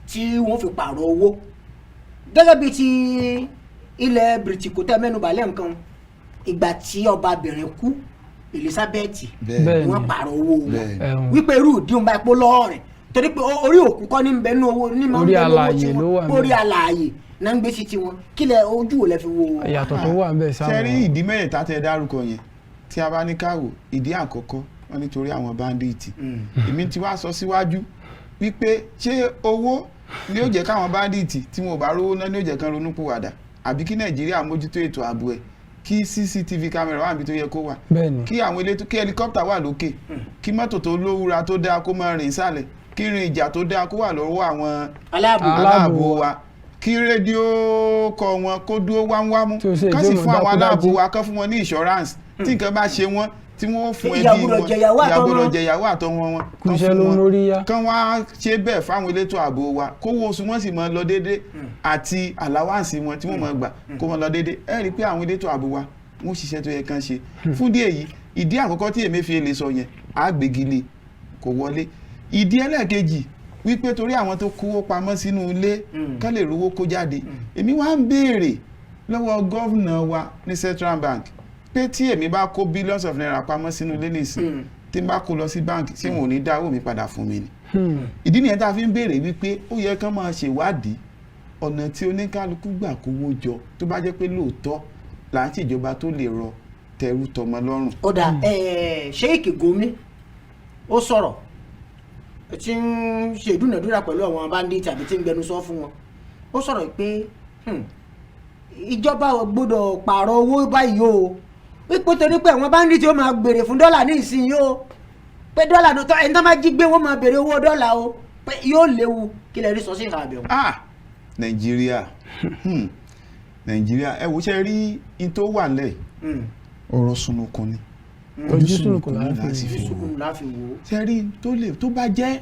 tí wọ́n fi pààrọ̀ owó gẹ́gẹ́ bí ti ilẹ̀ Bìrìtìkó tẹ́ mẹ́nubà lẹ́ǹkan ìgbà tí ọbabìnrin kú Elizabeth wọ́n pààrọ̀ owó wọn wípé irú ìdíhùn bá epo lọ́ọ̀rìn torí pé orí òkú kọ́ ní ń bẹnu owó ní máa ń bẹnu owó tí wọ́n orí alààyè náà ń gbé sí tiwọn kí lẹ ojú ò lẹ fi wo.
ìyàtọ̀ tó wà ń bẹ̀ sáwọn.
sẹ́rí ìdí mẹ́rẹ̀ẹ́ta tẹ́ dárúkọ yẹn tí a bá ní káwò ìdí àkọ́kọ́ wọn nítorí àwọn báńdíìtì èmi ti wá sọ síwájú wípé ṣé owó ni ó jẹ́ káwọn báńdíìtì tí wọn ò bá rówó náà ni ó jẹ́ kán ronú pìwàdà àbí kí Nàìjíríà mójútó ètò ààbò ẹ̀ kí CCTV camera wà níbi tó yẹ kó wà kí àwọn elétò kí helicopter wà lókè kí mọ́tò tó lówúra tó dáa kó máa rìn sálẹ̀ kí rin ìjà tó dáa kó wà lọ́wọ́ àwọn aláàbò wa kí rédíò kọ wọn kó dúró wámúwámú ká sì fún àwọn aláàbò wa kán fún wọn ní insurance tí nǹkan bá ṣe wọn tí wọ́n fún ẹbí wọn ìyàgbọ́dọ̀ jẹ̀yàwó àtọwọn wọn kán fún wọn kán wá ṣe bẹ́ẹ̀ fáwọn elétò ààbò wa kówó oṣù wọn sì máa lọ déédéé àti àláwáǹsì wọn tí wọ́n máa gbà kó máa lọ déédéé ẹ rí i pé àwọn elétò ààbò wa wọ́n ṣiṣẹ́ tó yẹ kán ṣe fún díẹ̀ yìí ìdí àkọ́kọ́ tí Emefiele sọ yẹn àgbégilé kò wọlé ìdí ẹlẹ́ẹ̀kejì wípé torí àwọn tó kówó pamọ́ sínú ilé kán lè rówó kó jáde èmi wá ń béèrè lọ́wọ́ gọ́vnà wa ní Central Bank pé tí èmi bá kó billions of naira pamọ́ sínú ilé nìsín tí n bá kó lọ sí báǹkì tí wọn ò ní dá owó mi padà fún mi ni ìdí nìyẹn tá a fi ń béèrè wípé ó yẹ kán máa ṣèwádìí ọ̀nà tí oníkálukú gbà kówó jọ tó bá jẹ́ pé lóòótọ́ là ń ṣèjọba tó lè rọ tẹrú tọmọ lọ́rùn.
ó dà Sheikh Gumi ó sọ̀rọ̀ tí ń ṣe ìdúnàdúrà pẹ̀lú àwọn bandit àbí tí ń gbẹnusọ fún wọn ó sọ̀rọ̀ pé ìjọba ò gbọ́dọ̀ pààrọ̀ owó báyìí o wípé torí pé àwọn bandit ó máa gbèrè fún dọ́là ní ìsinyìí o pé dọ́là tó ẹni tó máa jí gbé wọ́n máa béèrè owó dọ́là o pé yóò léwu kí lè rí sọ sí ìkàbẹ̀ wọn.
Nàìjíríà ẹ wò ṣe rí in tó wà lẹ̀ ọ̀rọ̀ sunukun ni
ojú sunukun
láfi wò ṣe rí tó bá jẹ́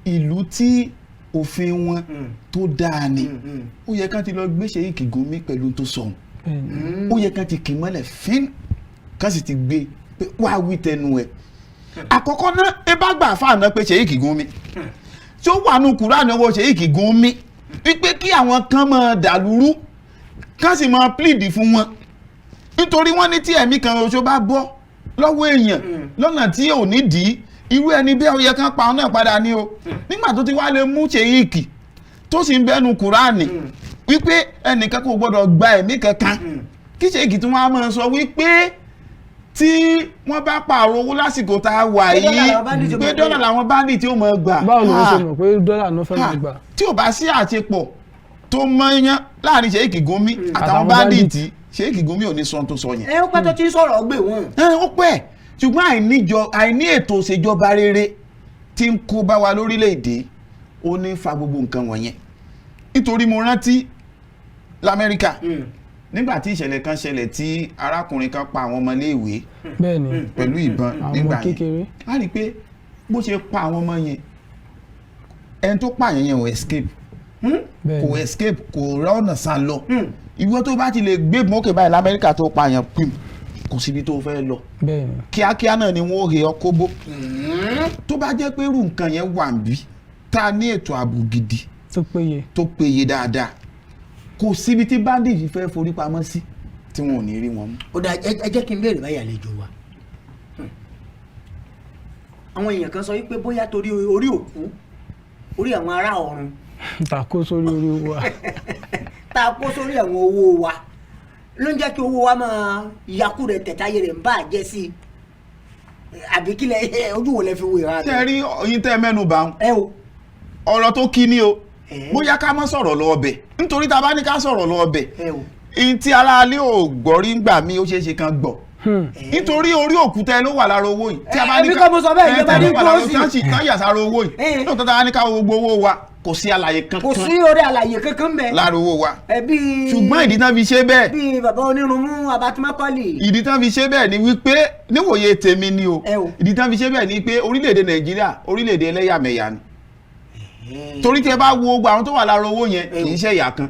ìlú tí òfin wọn tó dáa ni ó yẹ kán ti lọ gbé Sheikh Gumi pẹ̀lú tó sọ̀hún ó yẹ kán ti kì mọ́lẹ̀ fín kán sì ti gbé pé wá wí tẹnu ẹ̀ àkọ́kọ́ náà ẹ bá gbà fáànà pé Sheikh Gumi tí ó wà nù Kùránì ọwọ́ Sheikh Gumi wípé kí àwọn kan máa dàlúrú kán sì máa plead fún wọn nítorí wọ́n ní tí ẹ̀mí kan oṣù bá bọ́ lọ́wọ́ èèyàn lọ́nà tí ò ní dì í irú ẹni bẹ́ẹ̀ ó yẹ kán pa ọ́n náà padà ní o nígbà tó ti wá lè mú Sheikh tó sì ń bẹ́nu Kùránì wípé ẹnìkan kò gbọ́dọ̀ gba ẹ̀mí kankan kí Sheikh tí wọ́n á máa sọ wípé tí wọ́n bá pààrọ̀ owó lásìkò tá a wà yìí pé dọ́là làwọn bandit tí ó máa gbà.
báwo ni wọ́n ṣe mọ̀ pé dọ́là ló fẹ́ máa gbà.
tí ò bá sí àṣepọ̀ tó mọ́yán láàrin Sheikh Gumi àtàwọn bandit Sheikh Gumi ò ní sọ tó sọ yẹn.
ó pẹ́ tó ti ń sọ̀rọ̀ ọgbẹ́ wọn.
ó pẹ́ ṣùgbọ́n àìní ètò ìṣèjọba rere tí ń kó bá wa lórílẹ̀‐èdè ó ní fa gbogbo nǹkan wọ̀nyẹn nítorí mo rántí l'Amẹ́ríkà nígbà tí ìṣẹ̀lẹ̀ kan ṣẹlẹ̀ tí arákùnrin kan pa àwọn ọmọléèwé pẹ̀lú ìbọn nígbà yẹn a rí i pé bó ṣe pa àwọn ọmọ yẹn ẹni tó pààyàn yẹn ò escape kò rọ́nà sá lọ ìwọ tó bá ti lè gbé mọ́kè báyìí l'Amẹ́ríkà tó pààyàn pim kò síbi tó fẹ́ lọ kíákíá náà ni wọ́n he ọkọ́ bó tó bá jẹ́ pé irú nǹkan yẹn wà ń bí ta ní ètò ààbò gidi tó péye dáadáa kò síbi tí bandage fẹ́ forí pamọ́ sí tí wọn ò ní rí wọn mú.
ó dà ẹ jẹ́ kí n béèrè báyìí àlejò wa àwọn èèyàn kan sọ wípé bóyá torí orí òkú orí àwọn ará ọ̀run
tako sórí orí owó wa.
tako sórí àwọn owó wa ló ń jẹ́ kí owó wa máa yakú rẹ̀ tẹ̀táyé rẹ̀ ń bá jẹ́ sí àbí kílẹ̀ ojú wo lẹ fi wo ìhà.
ṣe rí oyin tẹ́ mẹ́nu bá
ẹ o
ọ̀rọ̀ tó kí ni o bóyá ká má sọ̀rọ̀ lọ ọbẹ̀ nítorí tá a bá ní ká sọ̀rọ̀ lọ ọbẹ̀ ìyìn tí aráalé ò gbọ́ rí ń gbà mí ó ṣeé ṣe kan gbọ́ nítorí orí òkúta ló wà lára owó yìí tí a bá ní ká tán yà sára owó yìí lóòótọ́ tá a ní ká gbogbo owó wa kò sí àlàyé kankan
kò sí orí àlàyé kankan bẹ́ẹ̀
lára owó wa
bí
ṣùgbọ́n ìdí tán fi ṣe bẹ́ẹ̀
bí bàbá onírúurú abatimakọ́lì
ìdí tán fi ṣe bẹ́ẹ̀ ni wípé níwòye tèmi ni o ìdí tán fi ṣe bẹ́ẹ̀ ni pé orílẹ̀-èdè Nàìjíríà orílẹ̀-èdè ẹlẹ́yàmẹ̀yà ni torí tí ẹ bá wo gbogbo àwọn tó wà lára owó yẹn kì í ṣe ẹ̀yà kan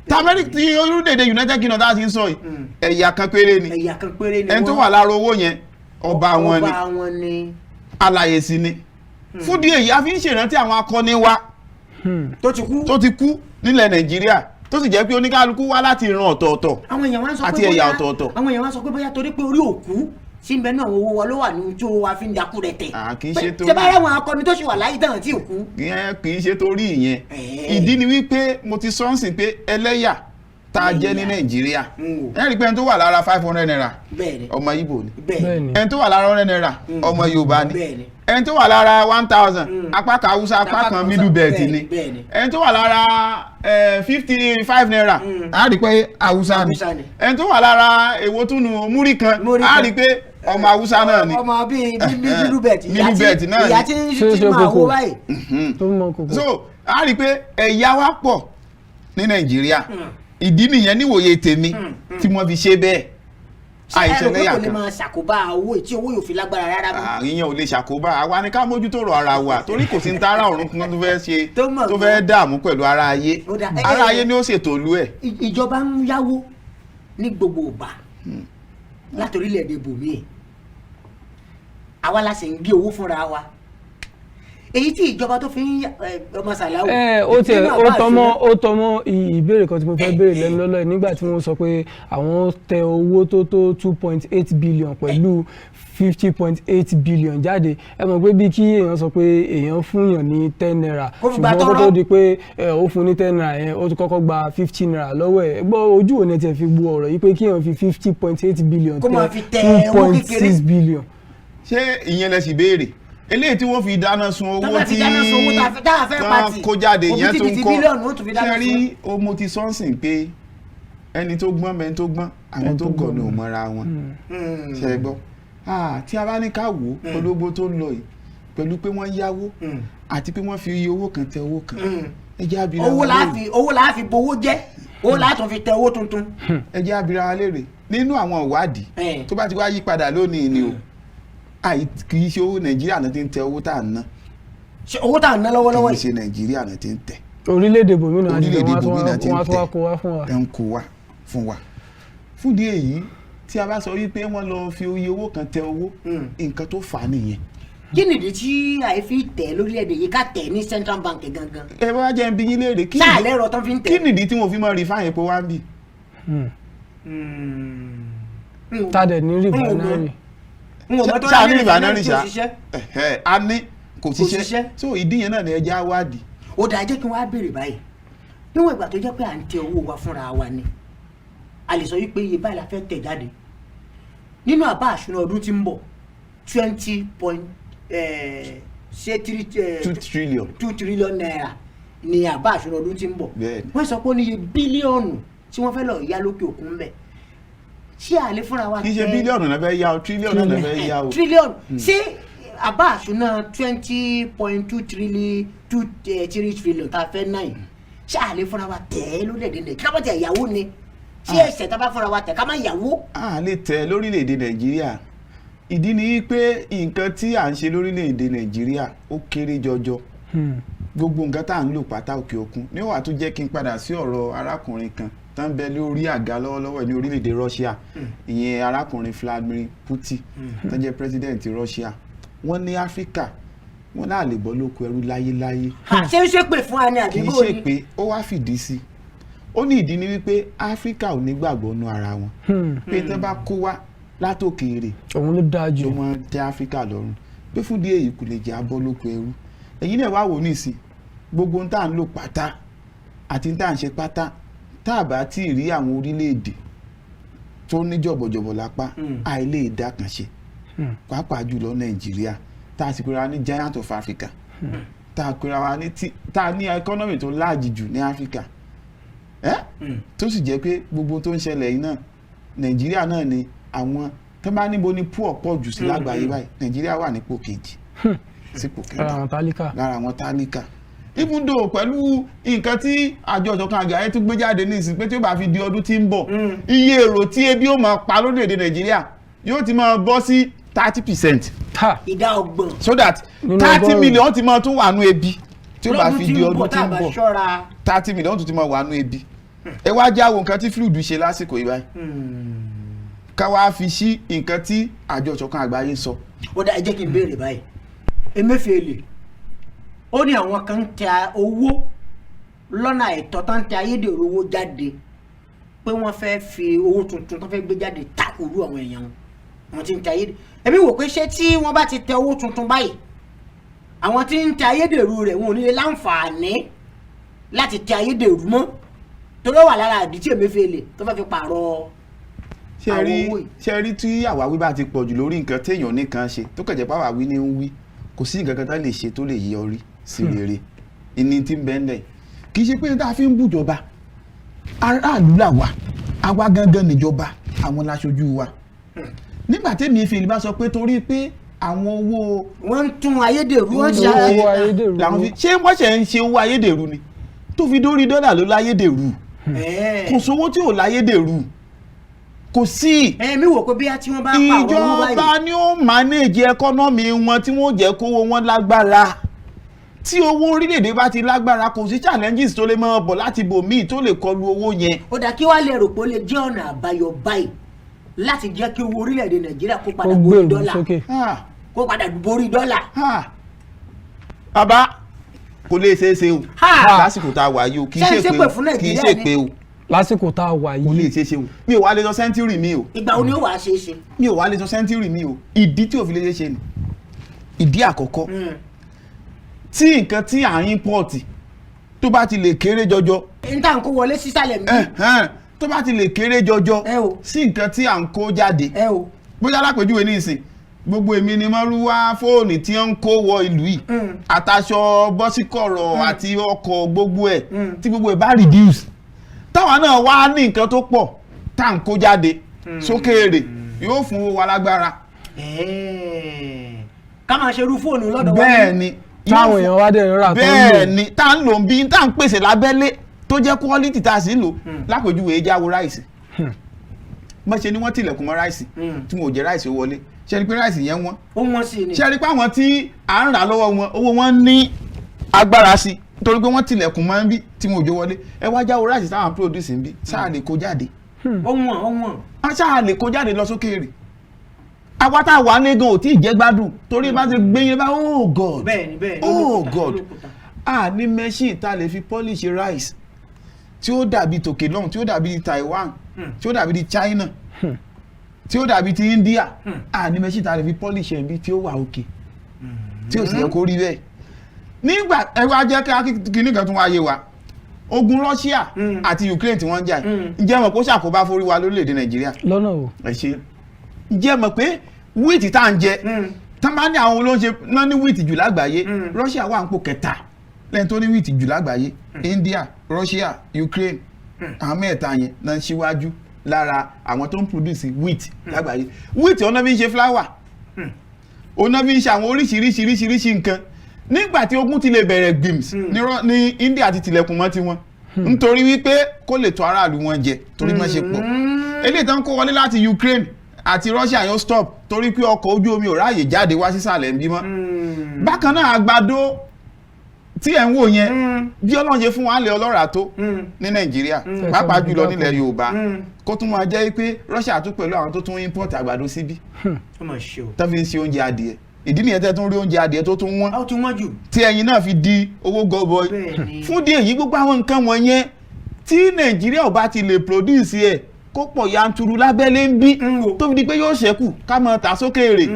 tamẹ́ríkì tí orílẹ̀-èdè United Kingdom tá a ti ń sọ yìí ẹ̀yà kan péré ni ẹni tó wà lára owó yẹn ọba wọn ni alàyè sí ni fún díẹ̀ yìí a fi ń ṣèrántí àwọn akọni wa tó ti kú nílẹ̀ Nàìjíríà tó sì jẹ́ pé oníkálukú wá láti ìran ọ̀tọ̀ọ̀tọ̀ àti ẹ̀yà ọ̀tọ̀ọ̀tọ̀.
àwọn èèyàn wá sọ pé bóyá torí pé orí òkú sí ń bẹ náà owó wa ló wà ní ojú owó wa fi ń dakú rẹ tẹ.
kì í ṣe torí
ṣé bá ráwọn akọni tó ṣì wà láyé tán tí ò kú.
kì í ṣe torí ìyẹn ìdí ni wípé mo ti sọ́nsìn pé ẹlẹ́yà tá a jẹ́ ní Nàìjíríà ẹ rí pé ẹni tó wà lára 500 naira ọmọ Ìgbò ni ẹni tó wà lára 100 naira ọmọ Yorùbá ni ẹni tó wà lára 1000 apá kan Haúsá apá kan middle belt ni ẹni tó wà lára 55 naira a rí pé Haúsá ni ẹni tó wà lára èwo tún nu múrí kan a rí pé ọmọ Haúsá náà ni
ọmọ bíi middle belt
náà ni
ìyá tí ń máa wó báyìí.
so a rí pé ẹ̀yà wa pọ̀ ní Nàìjíríà ìdí nìyẹn níwòye tèmi tí wọ́n fi ṣe bẹ́ẹ̀
àìṣẹlẹ́yà kan. ṣé ẹ rò pé kò lè máa ṣàkóbá owó tí owó yóò fi lágbára rárá mọ́.
ìyẹn ò lè ṣàkóbá àwa ni ká mójútó ọ̀rọ̀ ara wa torí kò sí ní tààrà ọ̀run kan tó fẹ́ ṣe tó fẹ́ dààmú pẹ̀lú ara ayé ara ayé ni ó ṣètò ìlú ẹ̀.
ìjọba ń yáwó ní gbogbo ìgbà láti orílẹ̀-èdè bòmíì àwa la sì ń gé owó fúnra wa èyí tí ìjọba tó fi ń ọmọ Sàláù.
ó tọmọ ìbéèrè kan tí mo fẹ́ béèrè lẹ́nu lọ́lọ́ nígbà tí wọ́n sọ pé àwọn tẹ owó tó tó 2.8 billion pẹ̀lú 50.8 billion jáde ẹ mọ̀ pé bí kí èèyàn sọ pé èèyàn fún yàn ní 10 naira ṣùgbọ́n kó tó di pé ó fún ní 10 naira yẹn ó ti kọ́kọ́ gba 15 naira lọ́wọ́ ẹ̀ gbọ́ ojú òní ẹ̀ fi gbọ́ ọ̀rọ̀ yìí pé kí èèyàn fi 50.8 billion tẹ 2.6 billion.
ṣé ìyẹn lẹ sì béèrè eléyìí tí wọ́n fi dáná sun owó tí wọ́n kó jáde yẹn tó ń kọ́ ṣe rí mo ti sọ́nsìn pé ẹni tó gbọ́n mẹ́ni tó gbọ́n àwọn tó gọ̀ ní òmọ́ra wọn ṣe gbọ́ tí a bá ní ká wò ó ológbó tó ń lọ yìí pẹ̀lú pé wọ́n yáwó àti pé wọ́n fi iye owó kan tẹ owó kan ẹ jẹ́ abira wa léèrè
owó la fi bowó jẹ́ owó la tún fi tẹ owó tuntun
ẹ jẹ́ abira wa léèrè nínú àwọn ìwádìí tó bá ti wá yí padà lónìí ni o kì í ṣe owó Nàìjíríà náà ti ń tẹ owó tá à ń ná.
ṣe owó tá à ń ná lọ́wọ́lọ́wọ́
yìí. kì í ṣe Nàìjíríà náà ti ń tẹ.
orílẹ̀-èdè bòmínà ti ń tẹ wọ́n á kó wá fún wa.
ẹ̀ ń kó wá fún wa. fún di èyí tí a bá sọ wípé wọ́n lọ fi iye owó kan tẹ owó nǹkan tó fà á nìyẹn.
kí nìdí tí àìfi tẹ̀ lórílẹ̀-èdè yìí ká tẹ̀ ní Central Bank gangan.
ẹ bá jẹ́ ń bi yín léèrè kí nìdí tí wọ́n fi máa rí fáyín pé wá ń bì.
tádẹ̀ ní rìbánárì
ṣáà ní ìbànújẹ́ ṣá a ní kò ṣiṣẹ́ so ìdí yẹn náà ni ẹja wádìí.
ó dáa jẹ́ kí wọ́n á béèrè báyìí níwọ̀n ìgbà tó jẹ́ pé à ń tẹ owó wa fúnra wa ni a lè sọ wípé iye báyìí la fẹ́ tẹ̀ jáde nínú àbá àṣùnà ọdún tí ń bọ̀ 2 trillion naira ni àbá àṣùnà ọdún tí ń bọ̀ wọ́n sọ pé ó ní iye bílíọ̀nù tí wọ́n fẹ́ lọ yá lókè òkun bẹ́ẹ̀ ṣé àlè fúnra wa
kì í ṣe bílíọ̀nù náà fẹ́ yá o tírílíọ̀nù náà fẹ́ yá o.
tírílíọ̀nù ṣé àbá àṣùnà 20.2 trillion tá a fẹ́ náà yìí ṣé àlè fúnra wa tẹ̀ ẹ́ lórílẹ̀‐èdè Nàìjíríà ká má tẹ̀ yàwó ni ṣé ẹ̀ṣẹ̀ tá a bá fúnra wa tẹ̀ ká má yàwó.
a lè tẹ̀ lórílẹ̀‐èdè Nàìjíríà ìdí ni pé nǹkan tí à ń ṣe lórílẹ̀‐èdè Nàìjíríà ó kéré jọjọ gbogbo nǹkan tá à ń lò pátá òkè òkun ní wàá tún jẹ́ kí n padà sí ọ̀rọ̀ arákùnrin kan tó ń bẹ lórí àga lọ́wọ́lọ́wọ́ ní orílẹ̀-èdè Russia ìyẹn arákùnrin Vladimir Putin tó jẹ́ president Russia wọ́n ní Áfíríkà wọ́n náà lè bọ́ lóko ẹrú láyéláyé.
ṣé ń ṣépè fún wa ní àdúgbò
ni. kì í ṣépè ó wá fìdí sí ó ní ìdí ni wípé Áfíríkà ò ní gbàgbọ́ nú ara wọn pé tẹ́ bá kó wá látòkèèrè
òun ló dáa jù
ló máa tẹ́ Áfíríkà lọ́rùn pé fún díẹ̀ yìí kò lè jẹ́ abọ́ lóko ẹrú ẹ̀yin náà wá wò ní ìsìn gbogbo tá à ń lò pátá àti tá à ń ṣe pátá tá a bá tí ì rí àwọn orílẹ̀-èdè tó ní jọ̀bọ̀jọ̀bọ̀ lápá àìlè ìdákànṣe pàápàá jùlọ Nàìjíríà tá a sì pera ní giant of Africa tá a pera wa ní tá a ní economy tó láàjì jù ní Africa tó sì jẹ́ pé gbogbo tó ń ṣẹlẹ̀ yìí náà Nàìjíríà náà ni àwọn tó bá níbo ni poor pọ̀ jù sí lágbàáyé báyìí Nàìjíríà wà nípò kejì sípò kẹta lára àwọn tálíkà even though pẹ̀lú nǹkan tí àjọ ìṣọ̀kan àgbáyé tó gbé jáde ní ìsìn pé tí ó bá fi di ọdún tí ń bọ̀ iye èrò tí ebi ó máa pa lórílẹ̀‐èdè Nàìjíríà yóò ti máa bọ́ sí 30%.
ìdá ọgbọ̀n.
so that 30 million ti máa tún wà nú ebi tí ó bá fi di ọdún tí ń bọ̀ 30 million tún ti máa wà nú ebi. ẹ wá jáwọ́ nǹkan tí fluid ṣe lásìkò yìí báyìí ká wá fi sí nǹkan tí àjọ ìṣọ̀kan àgbáyé sọ.
ó dá ẹ jẹ́ kí n béèrè báyìí Emefiele ó ní àwọn kan ń tẹ owó lọ́nà àìtọ́ tó ń tẹ ayédèrú owó jáde pé wọ́n fẹ́ fi owó tuntun tó fẹ́ gbé jáde takòrú àwọn èèyàn wọn ti ń tẹ ayédèrú. èmi wò pé ṣé tí wọ́n bá ti tẹ owó tuntun báyìí àwọn tí ń tẹ ayédèrú rẹ̀ wọn ò ní lè láǹfààní láti tẹ ayédèrú mọ́ tó ló wà lára àdí tí Emefiele tó fẹ́ fi pààrọ̀ àwọn owó yìí.
ṣe rí tí àwáwí bá ti pọ̀ jù lórí nǹkan téèyàn nìkan ṣe tó kẹ̀jẹ̀ pàwáwí ní ń wí kò sí nǹkan kan tá lè ṣe tó lè yọrí sí rere ìní tí ń bẹ ńlẹ̀ kì í ṣe pé tá a fi ń bùjọba aráàlú là wà àwa gangan níjọba àwọn láṣojú wa nígbà tẹ́mi Emefiele bá sọ pé torí pé àwọn owó
wọ́n ń tún ayédèrú wọ́n ṣe
owó ayédèrú
ṣé wọ́n ṣe ń ṣe owó ayédèrú ni tó fi dórí dọ́là ló láyédèrú kò sówó tí ò láyédèrú kò sí.
mi wò pé bí a tí wọ́n bá pààrọ̀ owó báyìí
ìjọba ni ó manage economy wọn tí wọ́n jẹ́ kówó wọn lágbára tí owó orílẹ̀-èdè bá ti lágbára kò sí challenges tó lè máa bọ̀ láti bòmíì tó lè kọlu owó yẹn.
ó dà kí wàá lè rò pé ó lè jẹ́ ọ̀nà àbáyọ báyìí láti jẹ́ kí owó orílẹ̀-èdè Nàìjíríà kó padà borí dọ́là kó padà borí dọ́là.
bàbá kò lè ṣeé ṣe o lásìkò tá a wà yìí o kì í ṣe pé o
lásìkò tá a wà yìí
kò lè ṣeé ṣe o mi ò wá lè sọ sẹ́ńtírì mi o.
ìgbà wo ni ó wàá ṣeé ṣe.
mi ò wá lè sọ sẹ́ńtírì mi o ìdí tí ò fi lè ṣeé ṣe ni ìdí àkọ́kọ́ tí nǹkan tí à ń import tó bá ti lè kéré jọjọ.
níta ń kó wọlé sísàlẹ̀ mi.
tó bá ti lè kéré jọjọ sí nǹkan tí à ń kó jáde. bóyá lápèjúwe ní ìsìn gbogbo èmi ni mọ́rúwá fóònù tí wọ́n ń kó wọ ìlú yìí àtàṣọ bọ́síkọ̀rọ̀ àti ọkọ̀ gbogbo ẹ̀ tí gbogbo ẹ̀ bá reduce táwa náà wá ní nǹkan tó pọ̀ tá à ń kó jáde sókèèrè yóò fún owó wa lágbára.
ká máa ṣerú fóònù lọ́dọ̀ wa.
bẹ́ẹ̀ ni
táwọn èèyàn wá dẹ̀ rà tó ń lò.
bẹ́ẹ̀ ni tá à ń lò ń bí tá à ń pèsè lábẹ́lé tó jẹ́ quality tá a sì ń lò lápèjúwe jáwo ráìsì mọ́ṣe ni wọ́n tilẹ̀kùn mọ́ ráìsì tí wọn ò jẹ́ ráìsì wọlé ṣe ni pé ráìsì yẹn wọ́n.
ó wọ́n sí ni.
ṣe ni pé àwọn tí à ń rà lọ́wọ́ wọn owó wọn ní agbára sí nítorí pé wọ́n tilẹ̀kùn mọ́ ń bí tí wọn ò jó wọlé ẹ wá jáwo ráìsì táwọn produce ń bí sáà lè kó jáde.
ó wọ́n.
a sáà lè kó jáde lọ sókèèrè àwa tá a wà ní gan ò tí ì jẹ́ gbádùn torí bá ti gbé yín bá oh god
bẹ́ẹ̀ni
oh god a ní machine tá a lè fi polish rice tí ó dàbí tòkè lọ́hùn tí ó dàbí Taiwan tí ó dàbí ti China tí ó dàbí ti India a ní machine tá a lè fi polish ẹ̀ bí tí ó wà òkè tí ó sì yẹ kó rí bẹ́ẹ̀ nígbà ẹ wá jẹ́ kí kíní kan tún wáyé wa ogun Russia àti Ukraine tí wọ́n ń jà ǹjẹ́ mọ̀ kó ṣàkóbá forí wa lórílẹ̀‐èdè Nàìjíríà
lọ́nà o
ẹ ṣe ǹjẹ́ mọ̀ pé wíìtì tá à ń jẹ tán bá ní àwọn olóúnjẹ náà ní wíìtì jù lágbàáyé Russia wà nípò kẹta lẹ́yìn tó ní wíìtì jù lágbàáyé India Russia Ukraine àwọn mẹ́ta yẹn náà ń ṣíwájú lára àwọn tó ń produce wheat lágbàáyé wheat ọ̀nà fi ń ṣe flour ọ̀nà fi ń ṣe àwọn oríṣiríṣiríṣiríṣi nǹkan nígbà tí ogun ti lè bẹ̀rẹ̀ gbìms ní India ti tilẹ̀kùn mọ́ tiwọn nítorí wípé kó lè tó aráàlú wọn jẹ torí wọ́n ṣe pọ̀ eléyìí tán kó wọlé láti Ukraine àti Russia yóò stop torí pé ọkọ̀ ojú omi ò ráàyè jáde wá sísàlẹ̀ ń bí mọ́ bákan náà àgbàdo tí ẹ̀ ń wò yẹn bí Ọlọ́run ṣe fún wa lẹ̀ ọlọ́ràá tó ní Nàìjíríà pàápàá jùlọ nílẹ̀ Yorùbá kó tún máa jẹ́ pé Russia tún pẹ̀lú àwọn tó tún import àgbàdo síbí tó fi ń ṣe oúnjẹ adìẹ ìdí nìyẹn tẹ́ tún rí oúnjẹ adìẹ tó tún wọ́n tí ẹyin náà fi di owó gọbọi fún díẹ̀ yìí gbogbo àwọn nǹkan wọ̀nyẹn tí Nàìjíríà ò bá ti lè produce ẹ̀ kó pọ̀ yanturu lábẹ́lé ń bí tó fi di pé yóò ṣẹ́kù ká máa tà sókèèrè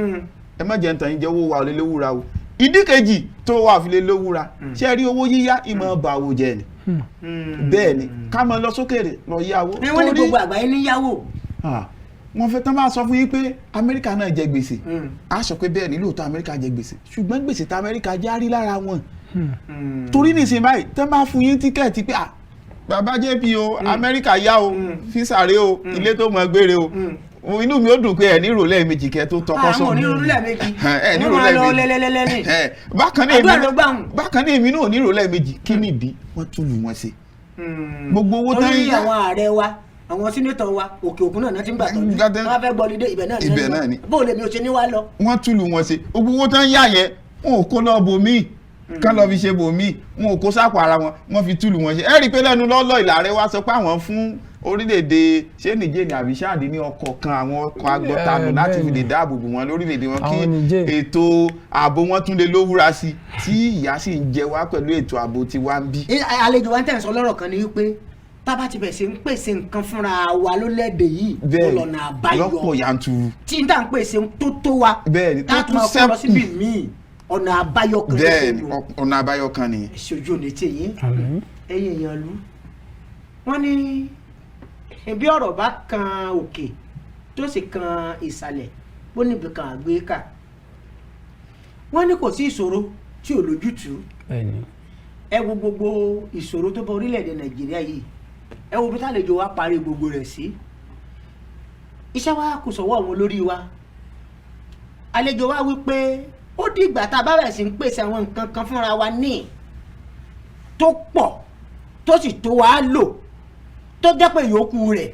ẹ má jẹ́ ń tàn yín jẹ́ owó wa ò lè léwúra o ìdí kejì tó wà fi lè lówúra ṣe rí owó yíyá ìmọ̀ bàwò jẹ ni bẹ́ẹ̀ ni ká máa lọ sókèrè lọ yáwó.
wọ́n ní gbogbo àgbáyé ní yáwó.
wọ́n fẹ́ tán bá sọ fún yín pé Amẹ́ríkà náà jẹ gbèsè á sọ pé bẹ́ẹ̀ ni lóòótọ́ Amẹ́ríkà jẹ gbèsè ṣùgbọ́n gbèsè tá Amẹ́ríkà jẹ́ á rí lára wọn. torí nísìnyí báyìí tán bá fún yín tíkẹ́ẹ̀tì pé bàbá JP o Amẹ́ríkà yá o físàrè o ilé tó mọ gbére o inú mi ó dùn pé ẹ ní ìrọ̀lẹ́ méjì kẹ́ tó tọkọ sọ.
àwọn onírúurú méjì
ẹ ní ìrọ̀lẹ́ méjì bákan náà èmi náà ní ìrọ̀lẹ́ méjì kí nìdí wọ́n tún lù wọ́n ṣe. gbogbo owó tán
yá àwọn ààrẹ wa àwọn sínétọ̀ wa òkè òkun náà ti ń gbà tọ́jú wọ́n fẹ́ gbọ́ lídé ibẹ̀ náà ni bóun lèmi ò ṣe ní wá lọ.
wọ́n tún lù wọ́n ṣe gbogbo owó tán yá yẹn wọn ò kó lọ bòmíì kán lọ fi ṣe bòmíì wọn ò kó sápò ara wọn wọ́n fi túlù wọn ṣe. ẹ rí i pé lẹ́nu lọ́lọ́ ìlàrẹ wa sọ pé àwọn fún orílẹ̀-èdè ṣé nìjẹ́ ni àbí ṣáàdì ní ọkọ̀ kan àwọn ọkọ̀ agbọ́tànù láti fi lè dáàbò bò wọn lórílẹ̀-èdè wọn kí ètò ààbò wọn tún lè lówúra sí tí ìyà sì ń jẹ wá pẹ̀lú ètò ààbò tí wá ń bí.
àlejò wa ń tẹ̀ sọ lọ́rọ̀ kan ni wípé tábà ti bẹ̀rẹ̀ sí ń pèsè nǹkan fúnra wa lórílẹ̀-èdè yìí ọlọ́nà àbáyọ
lọ́pọ̀ yanturu
tí n tà ń pèsè tó wa láti máa kọ́ lọ síbi míì ọ̀nà àbáyọ kan ní
bẹ́ẹ̀ni ọ̀nà àbáyọ kan nìyẹn.
ìṣojú ní tí yín ẹ̀yin èèyàn lu wọ́n ní bí ọ̀rọ̀ bá kan òkè tó sì kan ìsàlẹ̀ bó níbi kan àgbékà wọ́n ní kò sí ìṣòro tí ò lójútùú ẹ wo gbogbo ìṣòro tó bá orílẹ̀-èdè Nàìjíríà yìí ẹ wo bí tàlejò wa parí gbogbo rẹ̀ sí iṣẹ́ wa kò sọ̀wọ́ àwọn olórí wa àlejò wa wí pé ó dìgbà tá a bá bẹ̀rẹ̀ sí ń pèsè àwọn nǹkan kan fúnra wa ní tó pọ̀ tó sì tó wàá lò tó jẹ́ pé yòókù rẹ̀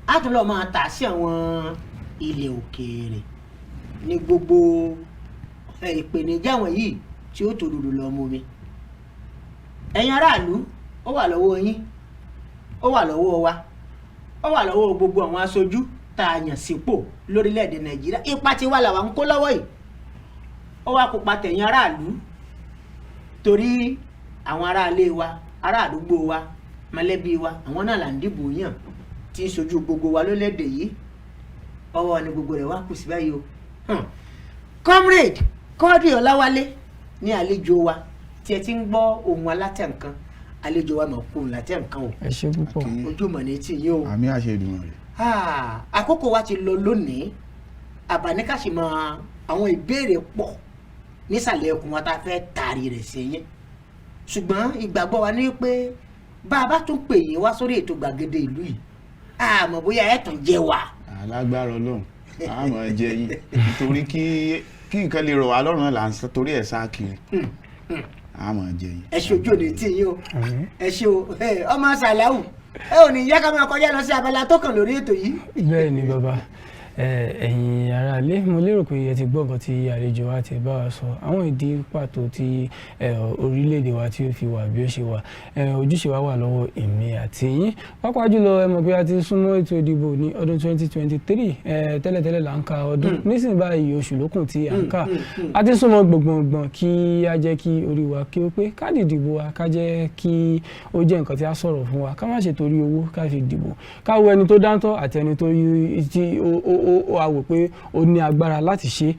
á tún lọ́ọ́ máa tà sí àwọn ilẹ̀ òkèèrè ní gbogbo ìpèníjà wọ̀nyí tí ó tòdodo lọ mú mi. ẹ̀yin aráàlú ó wà lọ́wọ́ yín ó wà lọ́wọ́ wa ó wà lọ́wọ́ gbogbo àwọn aṣojú tá a yàn sípò lórílẹ̀‐èdè Nàìjíríà ipa tí wà làwọn ń kó lọ́wọ́ yìí ó wá kópa tẹ̀yìn aráàlú torí àwọn aráalé wa ará àdúgbò wa mọ̀lẹ́bí wa àwọn náà là ń dìbò yàn tí ń ṣojú gbogbo wa lórílẹ̀‐èdè yìí ọwọ́ ni gbogbo rẹ̀ wá kù sí báyìí o. Comrade QUADRI Ọláwálé ní àlejò wa tí ẹ ti ń gbọ́ ohun alátẹ̀ nǹkan àlejò wa máa kú ohun alátẹ̀ nǹkan o.
ẹ ṣé púpọ̀.
ojú mọ̀ ní tí yín o.
àmì àṣẹ ìdùnnú rẹ̀.
àkókò wa ti lọ lónìí àbáníkàṣì mọ àwọn ìbéèrè pọ̀ nísàlẹ̀ ẹkùn wa tá a fẹ́ taari rẹ̀ sẹ́yìn ṣùgbọ́n ìgbàgbọ́ wa ní pé bá a bá tún pè yín wá sórí ètò Gbàgede Ìlú yìí àmọ́ bóyá ẹ̀ tún jẹ́ wa.
alágbára Ọlọ́run àmọ́ jẹ yín nítorí kí nǹkan lè rọ̀ wá lọ́rùn là ń sọ torí ẹ̀ sá kiri àmọ́ jẹ yín.
ẹ ṣe ojú òní tí yín o ẹ ṣe o ọmọ SALAU ẹ ò ní yá ká máa kọjá lọ sí abala tó kàn lórí ètò yìí.
bẹ́ẹ̀ ni bàbá ẹ̀yin aráalé mo lérò pé ẹ ti gbọ́ nǹkan tí àlejò wa ti bá wa sọ àwọn ìdí pàtó tí orílẹ̀-èdè wa tí ó fi wà bí ó ṣe wà ojúṣe wa wà lọ́wọ́ èmi àti yín pàápàá jùlọ ẹ mọ̀ pé a ti súnmọ́ ètò ìdìbò ní ọdún 2023 tẹ́lẹ̀tẹ́lẹ̀ là ń ka ọdún nísìnyí báyìí oṣù lókùn tí à ń kà a ti súnmọ́ gbọ̀ngbọ̀ngbọ̀n kí a jẹ́ kí orí wa kí ó pé káàdì ìdìbò wa ká jẹ́ kí ó jẹ́ nǹkan tí a sọ̀rọ̀ fún wa ká má ṣe torí owó ká fi dìbò ká wo ẹni tó dáńtọ́ àti ẹni tó ó wá wò pé ó ní agbára láti ṣe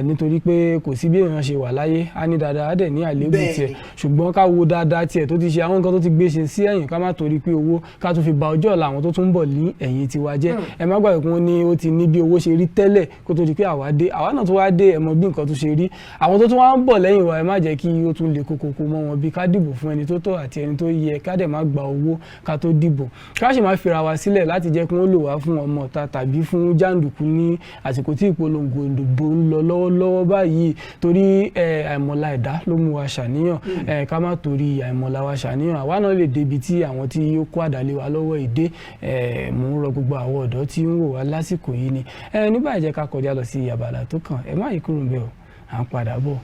nítorí pé kò sí bí èèyàn ṣe wà láyé á ní dáadáa á dẹ̀ ní àléébù tiẹ̀ ṣùgbọ́n ká wo dáadáa tiẹ̀ tó ti ṣe àwọn nǹkan tó ti gbé ṣe sí ẹ̀yìn ká má torí pé owó ká tún fi ba ọjọ́ ọ̀la àwọn tó tún ń bọ̀ ní ẹ̀yìn tiwa jẹ́ ẹ má gbàgbé pé wọ́n ní ó ti ní bí owó ṣe rí tẹ́lẹ̀ kó tó di pé àwa dé àwa náà tó wá dé ẹ mọ̀ bí nǹkan tó ṣe rí àwọn tó tún wá ń bọ̀ lẹ́yìn wa ẹ má jẹ́ kí ó tún lè kókókó mọ́ wọn bí ká dìbò fún ẹni tó tọ́ àti ẹni tó yẹ ká dẹ̀ má gba owó ká tó dìbò ká sì má fira wa sílẹ̀ láti jẹ́ kí wọ́n lò wá fún ọmọ ọ̀tá tàbí fún jàǹdùkú ní àsìkò tí ìpolongo ìdìbò ń lọ lọ́wọ́lọ́wọ́ báyìí torí àìmọ̀lá ẹ̀dá ló mú wa ṣàníyàn ká má torí àìmọ̀lá wa ṣàníyàn àwa náà lè débi tí àwọn tí ó kó àdálé wa lọ́wọ́ ìdè mò ń rọ gbogbo àwọn ọ̀dọ́ tí ń wò wá lásìkò yìí ni nígbà jẹ́ ká kọjá lọ sí abala tó kàn ẹ má yí kúrò ń bẹ̀ ọ́ à ń padà bọ̀.